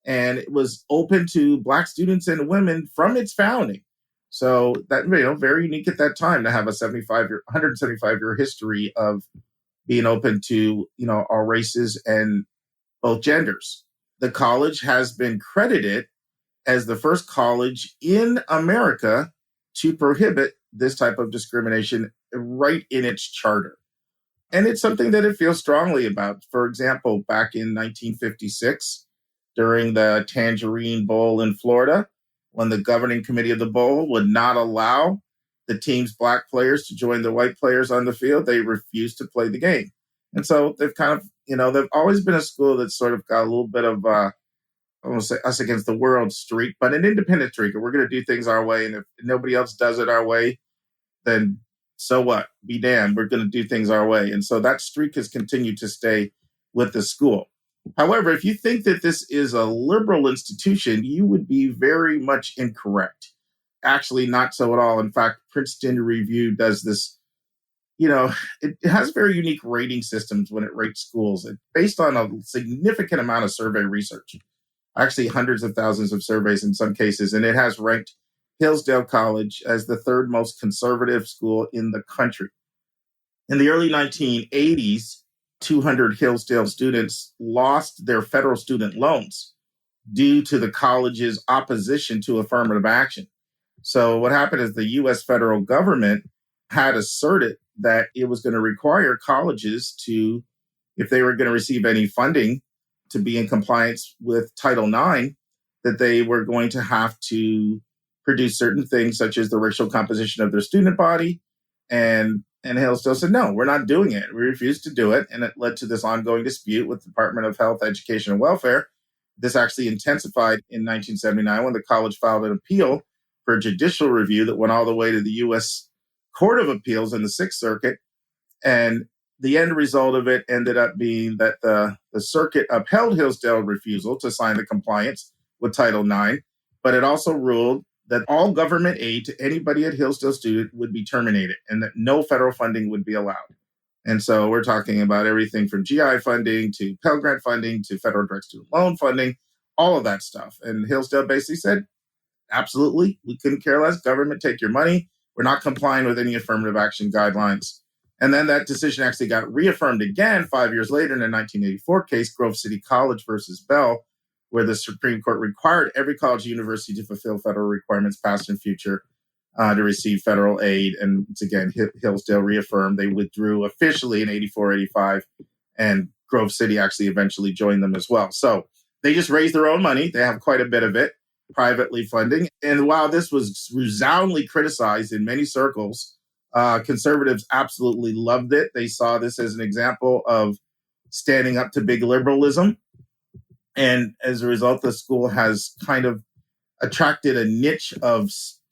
And it was open to Black students and women from its founding. So that, very unique at that time to have a 175-year history of being open to, all races and both genders. The college has been credited as the first college in America to prohibit this type of discrimination right in its charter. And it's something that it feels strongly about. For example, back in 1956, during the Tangerine Bowl in Florida, when the governing committee of the bowl would not allow the team's Black players to join the white players on the field, they refused to play the game. And so they've kind of, they've always been a school that's sort of got a little bit of, I won't say us against the world streak, but an independent streak. We're going to do things our way. And if nobody else does it our way, then so what? Be damned. We're going to do things our way. And so that streak has continued to stay with the school. However, if you think that this is a liberal institution, you would be very much incorrect. Actually, not so at all. In fact, Princeton Review does this, it has very unique rating systems when it rates schools. It's based on a significant amount of survey research, actually hundreds of thousands of surveys in some cases. And it has ranked Hillsdale College as the third most conservative school in the country. In the early 1980s, 200 Hillsdale students lost their federal student loans due to the college's opposition to affirmative action. So what happened is the U.S. federal government had asserted that it was going to require colleges to, if they were going to receive any funding to be in compliance with Title IX, that they were going to have to produce certain things such as the racial composition of their student body. And Hillsdale said, no, we're not doing it. We refused to do it. And it led to this ongoing dispute with the Department of Health, Education, and Welfare. This actually intensified in 1979 when the college filed an appeal for judicial review that went all the way to the U.S. Court of Appeals in the Sixth Circuit. And the end result of it ended up being that the circuit upheld Hillsdale's refusal to sign the compliance with Title IX, but it also ruled that all government aid to anybody at Hillsdale student would be terminated and that no federal funding would be allowed. And so we're talking about everything from GI funding to Pell Grant funding to federal direct student loan funding, all of that stuff. And Hillsdale basically said, absolutely, we couldn't care less. Government, take your money. We're not complying with any affirmative action guidelines. And then that decision actually got reaffirmed again 5 years later in a 1984 case, Grove City College versus Bell, where the Supreme Court required every college and university to fulfill federal requirements past and future to receive federal aid. And once again, Hillsdale reaffirmed. They withdrew officially in 84, 85, and Grove City actually eventually joined them as well. So they just raised their own money. They have quite a bit of it, privately funding. And while this was resoundingly criticized in many circles, conservatives absolutely loved it. They saw this as an example of standing up to big liberalism. And as a result, the school has kind of attracted a niche of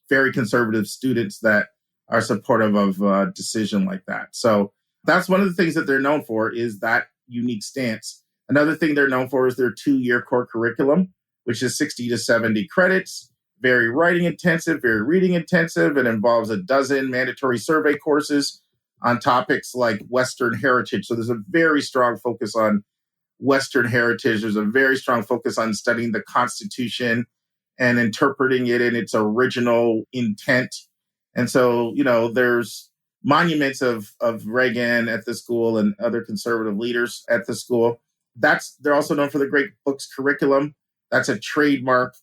very conservative students that are supportive of a decision like that. So that's one of the things that they're known for, is that unique stance. Another thing they're known for is their 2-year core curriculum, which is 60 to 70 credits, very writing intensive, very reading intensive. It involves a dozen mandatory survey courses on topics like Western heritage. So there's a very strong focus on Western heritage. There's a very strong focus on studying the Constitution and interpreting it in its original intent. And so, there's monuments of Reagan at the school and other conservative leaders at the school. They're also known for the Great Books curriculum. That's a trademark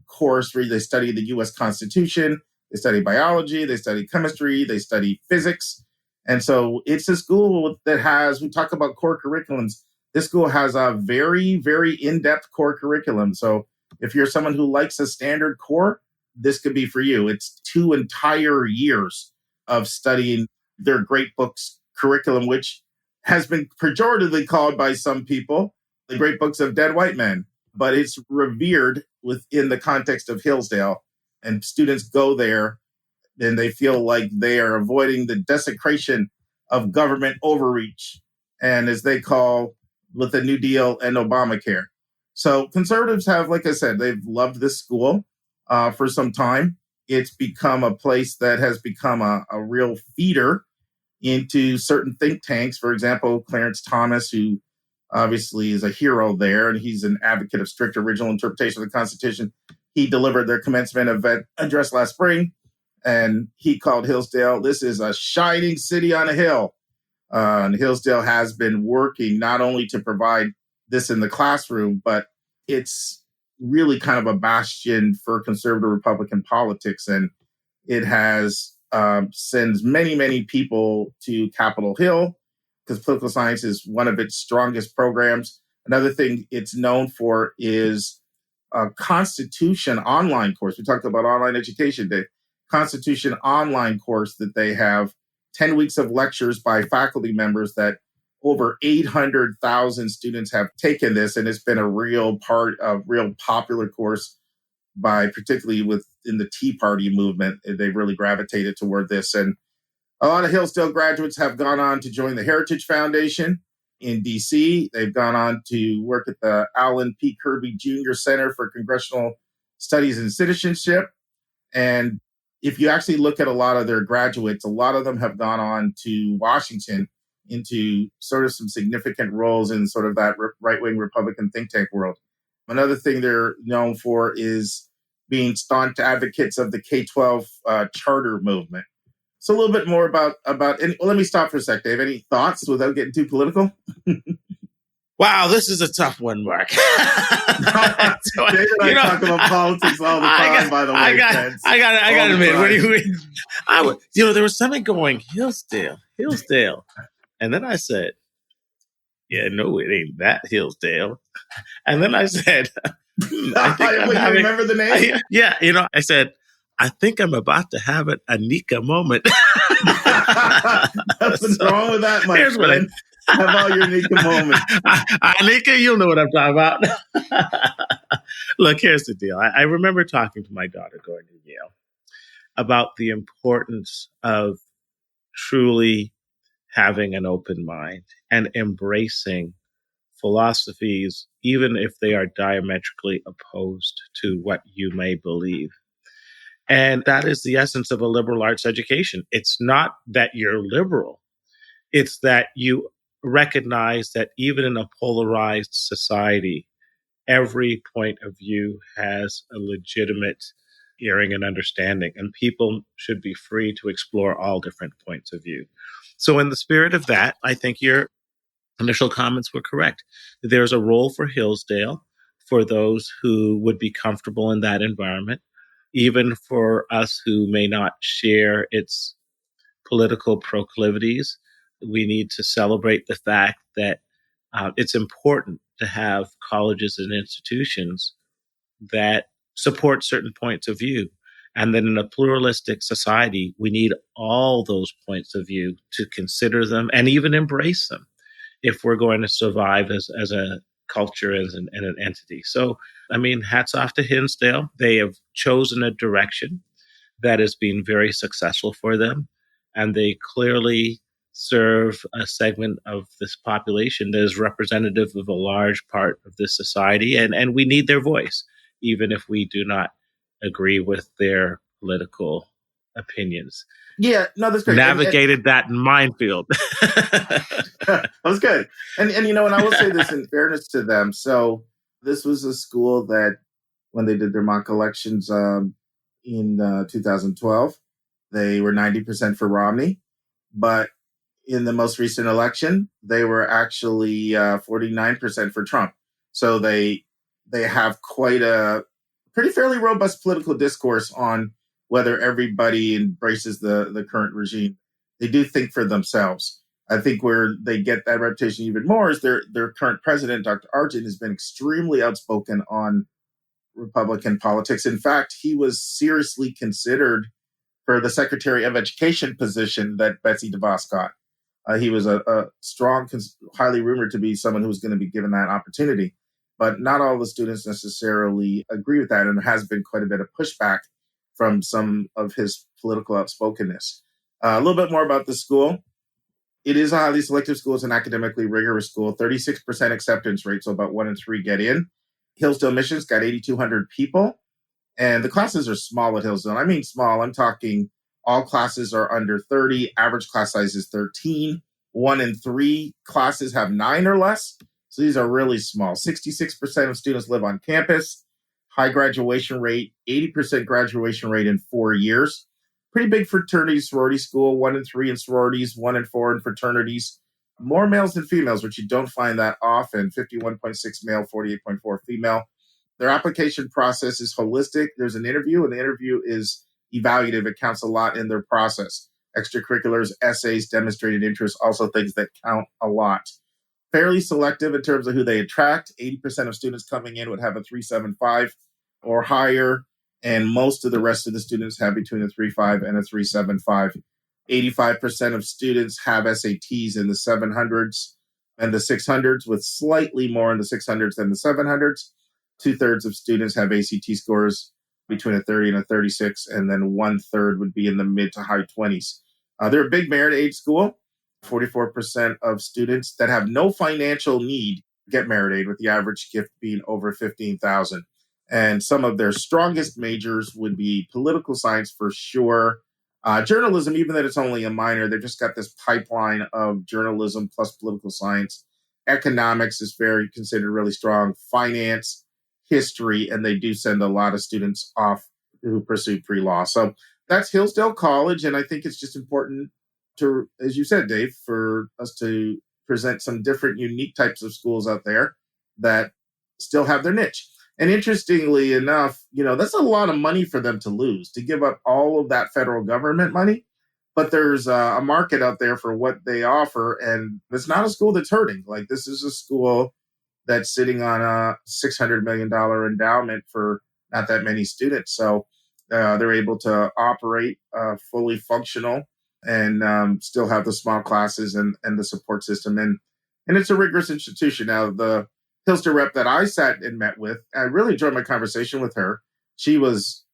course where they study the U.S. Constitution, they study biology, they study chemistry, they study physics. And so it's a school that we talk about core curriculums. This school has a very, very in-depth core curriculum. So if you're someone who likes a standard core, this could be for you. It's 2 entire years of studying their Great Books curriculum, which has been pejoratively called by some people the Great Books of Dead White Men, but it's revered within the context of Hillsdale. And students go there and they feel like they are avoiding the desecration of government overreach, and as they call with the New Deal and Obamacare. So conservatives have, like I said, they've loved this school for some time. It's become a place that has become a real feeder into certain think tanks. For example, Clarence Thomas, who obviously is a hero there, and he's an advocate of strict original interpretation of the Constitution. He delivered their commencement event address last spring, and he called Hillsdale, this is a shining city on a hill. And Hillsdale has been working not only to provide this in the classroom, but it's really kind of a bastion for conservative Republican politics. And it has sends many, many people to Capitol Hill because political science is one of its strongest programs. Another thing it's known for is a Constitution online course. We talked about online education day. Constitution online course that they have 10 weeks of lectures by faculty members that over 800,000 students have taken this. And it's been a real popular course particularly within the Tea Party movement. They've really gravitated toward this. And a lot of Hillsdale graduates have gone on to join the Heritage Foundation in DC. They've gone on to work at the Alan P. Kirby Jr. Center for Congressional Studies and Citizenship. And if you actually look at a lot of their graduates, a lot of them have gone on to Washington into sort of some significant roles in sort of that right-wing Republican think tank world. Another thing they're known for is being staunch advocates of the K-12 charter movement. So a little bit more about let me stop for a sec, Dave. Any thoughts without getting too political? Wow, this is a tough one, Mark. Dave and I talk about politics all the time, by the way. I got to admit, there was something going, Hillsdale. And then I said, yeah, no, it ain't that Hillsdale. And then I said, remember the name? I said, I think I'm about to have an Anika moment. Nothing's wrong with that, my friend. Have all your Anika moments. Anika, you'll know what I'm talking about. Look, here's the deal. I remember talking to my daughter going to Yale about the importance of truly having an open mind and embracing philosophies, even if they are diametrically opposed to what you may believe. And that is the essence of a liberal arts education. It's not that you're liberal. It's that you recognize that even in a polarized society, every point of view has a legitimate hearing and understanding, and people should be free to explore all different points of view. So in the spirit of that, I think your initial comments were correct. There's a role for Hillsdale for those who would be comfortable in that environment, even for us who may not share its political proclivities. We need to celebrate the fact that it's important to have colleges and institutions that support certain points of view. And then in a pluralistic society, we need all those points of view to consider them and even embrace them if we're going to survive as a culture and an entity. So, hats off to Hillsdale. They have chosen a direction that has been very successful for them. And they clearly serve a segment of this population that is representative of a large part of this society. And we need their voice, even if we do not agree with their political opinions. Yeah, no, that's great. Navigated that minefield. That was good. And and I will say this in fairness to them. So this was a school that when they did their mock elections in 2012, they were 90% for Romney. But in the most recent election, they were actually 49% for Trump. So they have quite a pretty fairly robust political discourse on whether everybody embraces the current regime. They do think for themselves. I think where they get that reputation even more is their current president, Dr. Arjun, has been extremely outspoken on Republican politics. In fact, he was seriously considered for the Secretary of Education position that Betsy DeVos got. He was a strong, highly rumored to be someone who was going to be given that opportunity. But not all the students necessarily agree with that, and there has been quite a bit of pushback from some of his political outspokenness. A little bit more about the school. It is a highly selective school. It's an academically rigorous school. 36% acceptance rate, so about 1 in 3 get in. Hillsdale Mission's got 8,200 people, and the classes are small at Hillsdale. I mean small. I'm talking all classes are under 30. Average class size is 13. 1 in 3 classes have 9 or less. So these are really small. 66% of students live on campus. High graduation rate, 80% graduation rate in 4 years. Pretty big fraternity sorority school, 1 in 3 in sororities, 1 in 4 in fraternities. More males than females, which you don't find that often. 51.6 male, 48.4 female. Their application process is holistic. There's an interview, and the interview is evaluative. It counts a lot in their process. Extracurriculars, essays, demonstrated interest, also things that count a lot. Fairly selective in terms of who they attract. 80% of students coming in would have a 3.75 or higher, and most of the rest of the students have between a 3.5 and a 3.75. 85% of students have SATs in the 700s and the 600s, with slightly more in the 600s than the 700s. 2/3 of students have ACT scores between a 30 and a 36, and then 1/3 would be in the mid to high 20s. They're a big merit age school. 44% of students that have no financial need get merit aid, with the average gift being over $15,000. And some of their strongest majors would be political science for sure. Journalism, even though it's only a minor, they've just got this pipeline of journalism plus political science. Economics is very considered really strong. Finance, history, and they do send a lot of students off who pursue pre-law. So that's Hillsdale College, and I think it's just important to, as you said, Dave, for us to present some different, unique types of schools out there that still have their niche. And interestingly enough, that's a lot of money for them to lose, to give up all of that federal government money. But there's a market out there for what they offer, and it's not a school that's hurting. Like, this is a school that's sitting on a $600 million endowment for not that many students. So they're able to operate fully functional and still have the small classes and the support system. And it's a rigorous institution. Now, the Hillsdale rep that I sat and met with, I really enjoyed my conversation with her. She was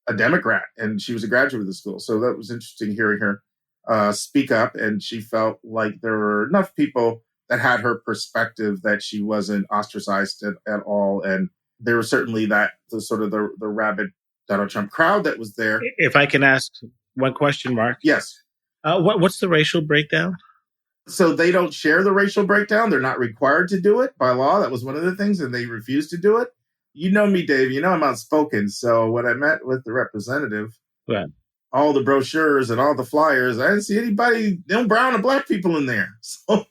a Democrat, and she was a graduate of the school. So that was interesting hearing her speak up. And she felt like there were enough people that had her perspective that she wasn't ostracized at all. And there was certainly the rabid Donald Trump crowd that was there. If I can ask one question, Mark. Yes. What's the racial breakdown? So they don't share the racial breakdown. They're not required to do it by law. That was one of the things, and they refused to do it. You know me, Dave. You know I'm outspoken. So when I met with the representative, right, all the brochures and all the flyers, I didn't see anybody, no brown or black people in there. So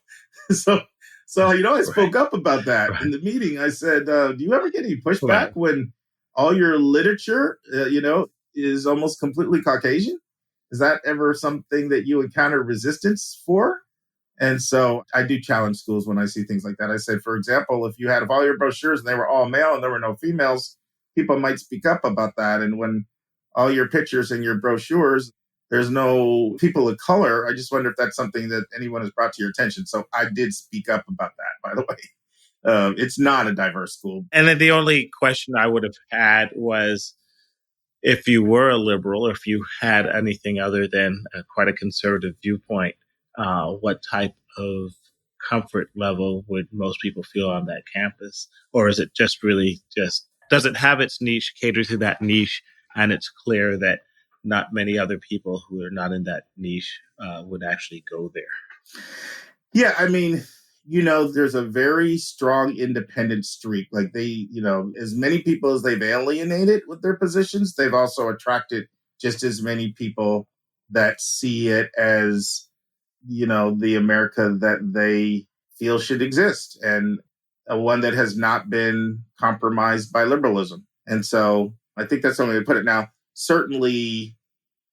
I spoke up about that in the meeting. I said, do you ever get any pushback when all your literature, is almost completely Caucasian? Is that ever something that you encounter resistance for? And so I do challenge schools when I see things like that. I said, for example, if you had all your brochures and they were all male and there were no females, people might speak up about that. And when all your pictures and your brochures, there's no people of color, I just wonder if that's something that anyone has brought to your attention. So I did speak up about that, by the way. It's not a diverse school. And then the only question I would have had was, if you were a liberal, or if you had anything other than quite a conservative viewpoint, what type of comfort level would most people feel on that campus? Or is it just really just does it have its niche, cater to that niche, and it's clear that not many other people who are not in that niche would actually go there. Yeah, I mean, there's a very strong independent streak. Like they, as many people as they've alienated with their positions, they've also attracted just as many people that see it as, the America that they feel should exist, and one that has not been compromised by liberalism. And so I think that's the only way to put it. Now, certainly,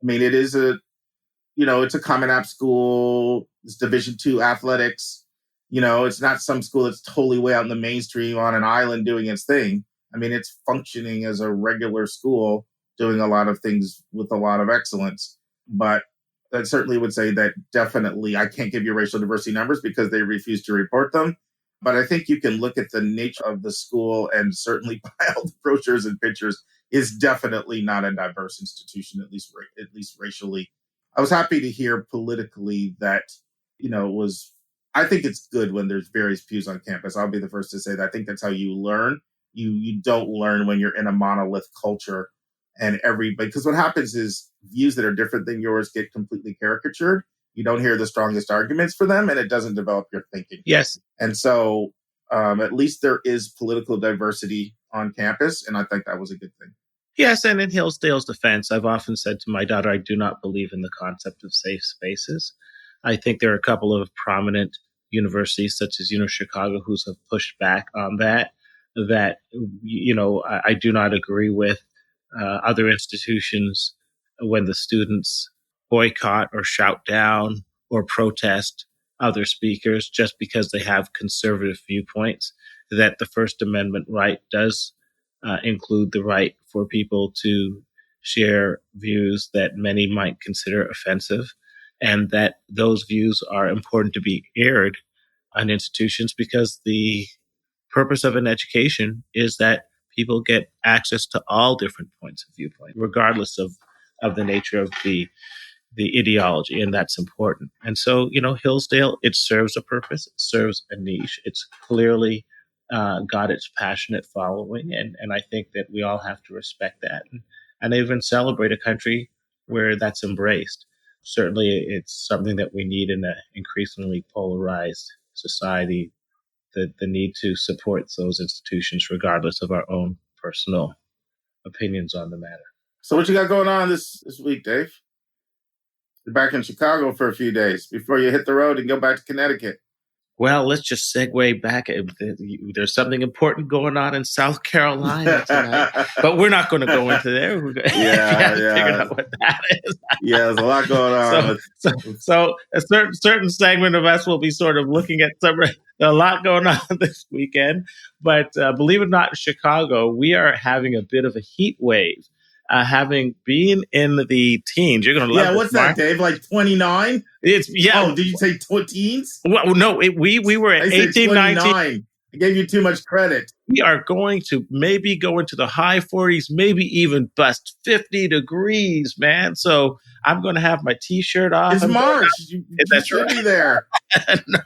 I mean, it is it's a Common App school. It's Division II athletics. It's not some school that's totally way out in the mainstream on an island doing its thing. I mean, it's functioning as a regular school, doing a lot of things with a lot of excellence. But that certainly would say that definitely I can't give you racial diversity numbers because they refuse to report them. But I think you can look at the nature of the school, and certainly by all the brochures and pictures, is definitely not a diverse institution, at least racially. I was happy to hear politically that, I think it's good when there's various views on campus. I'll be the first to say that. I think that's how you learn. You don't learn when you're in a monolith culture and because what happens is views that are different than yours get completely caricatured. You don't hear the strongest arguments for them, and it doesn't develop your thinking. Yes. And so at least there is political diversity on campus, and I think that was a good thing. Yes, and in Hillsdale's defense, I've often said to my daughter, I do not believe in the concept of safe spaces. I think there are a couple of prominent universities, such as Chicago, who have pushed back on that I do not agree with. Other institutions, when the students boycott or shout down or protest other speakers just because they have conservative viewpoints, that the First Amendment right does include the right for people to share views that many might consider offensive, and that those views are important to be aired on institutions because the purpose of an education is that people get access to all different points of viewpoint, regardless of the nature of the ideology, and that's important. And so, Hillsdale, it serves a purpose, it serves a niche. It's clearly got its passionate following, and I think that we all have to respect that and even celebrate a country where that's embraced. Certainly, it's something that we need in an increasingly polarized society, the need to support those institutions regardless of our own personal opinions on the matter. So what you got going on this week, Dave? You're back in Chicago for a few days before you hit the road and go back to Connecticut. Well, let's just segue back. There's something important going on in South Carolina tonight, but we're not going to go into there. Yeah. Figure out what that is. Yeah, there's a lot going on. So a certain segment of us will be sort of looking at a lot going on this weekend. But believe it or not, in Chicago, we are having a bit of a heat wave. Having been in the teens, you're going to love what's this, Mark. that, Dave? Like 29? Oh, did you say teens? Well, no, we were at 18, 19. I gave you too much credit. We are going to maybe go into the high 40s, maybe even bust 50 degrees, man. So I'm going to have my T-shirt off. It's March. You should be there. No.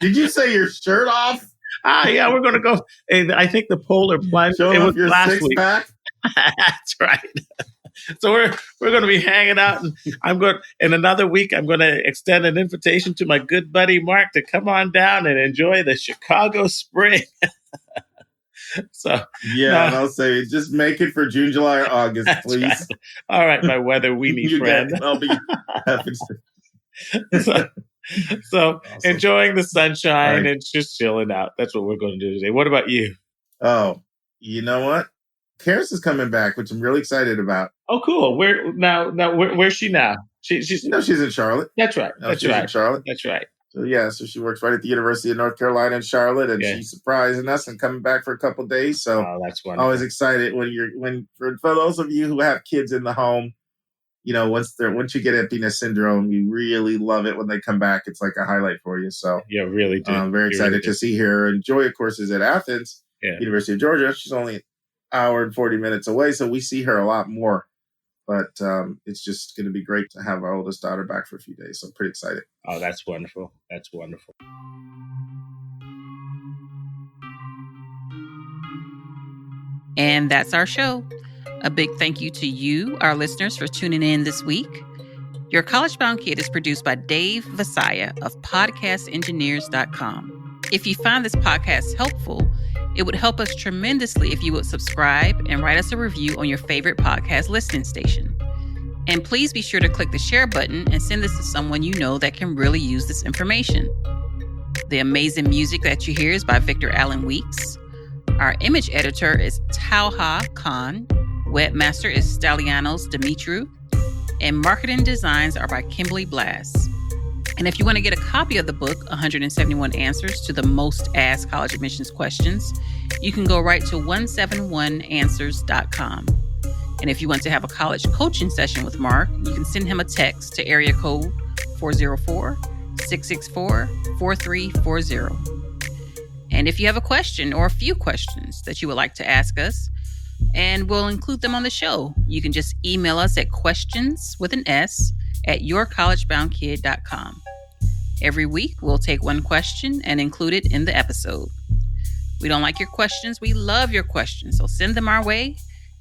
Did you say your shirt off? Yeah, we're going to go. I think the polar plunge. Showing off your six-pack? That's right. So we're going to be hanging out, and in another week, I'm going to extend an invitation to my good buddy Mark to come on down and enjoy the Chicago spring. So I'll say just make it for June, July, or August, please. Right. All right, my weather weenie friend. I'll be happy to. So awesome. Enjoying the sunshine and just chilling out. That's what we're going to do today. What about you? Oh, you know what? Karis is coming back, which I'm really excited about. Oh, cool. Where's she now? She's she's in Charlotte. That's right. She's in Charlotte. That's right. So she works right at the University of North Carolina in Charlotte, and she's surprising us and coming back for a couple of days. So that's wonderful. Always excited for those of you who have kids in the home. Once you get empty nest syndrome, you really love it when they come back. It's like a highlight for you. So really do. I'm very excited to see her. And Joy, of course, is at Athens, University of Georgia. She's only an hour and 40 minutes away, so we see her a lot more. But it's just going to be great to have our oldest daughter back for a few days. So I'm pretty excited. Oh, that's wonderful. That's wonderful. And that's our show. A big thank you to you, our listeners, for tuning in this week. Your College Bound Kid is produced by Dave Vasaya of podcastengineers.com. If you find this podcast helpful, it would help us tremendously if you would subscribe and write us a review on your favorite podcast listening station. And please be sure to click the share button and send this to someone you know that can really use this information. The amazing music that you hear is by Victor Allen Weeks. Our image editor is Talha Khan. Webmaster is Stallianos Dimitru. And marketing designs are by Kimberly Blass. And if you want to get a copy of the book, 171 Answers to the Most Asked College Admissions Questions, you can go right to 171answers.com. And if you want to have a college coaching session with Mark, you can send him a text to area code 404-664-4340. And if you have a question or a few questions that you would like to ask us, and we'll include them on the show, you can just email us at questions@yourcollegeboundkid.com. Every week, we'll take one question and include it in the episode. We don't like your questions. We love your questions. So send them our way.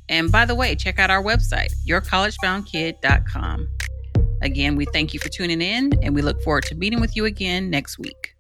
And by the way, check out our website, yourcollegeboundkid.com. Again, we thank you for tuning in, and we look forward to meeting with you again next week.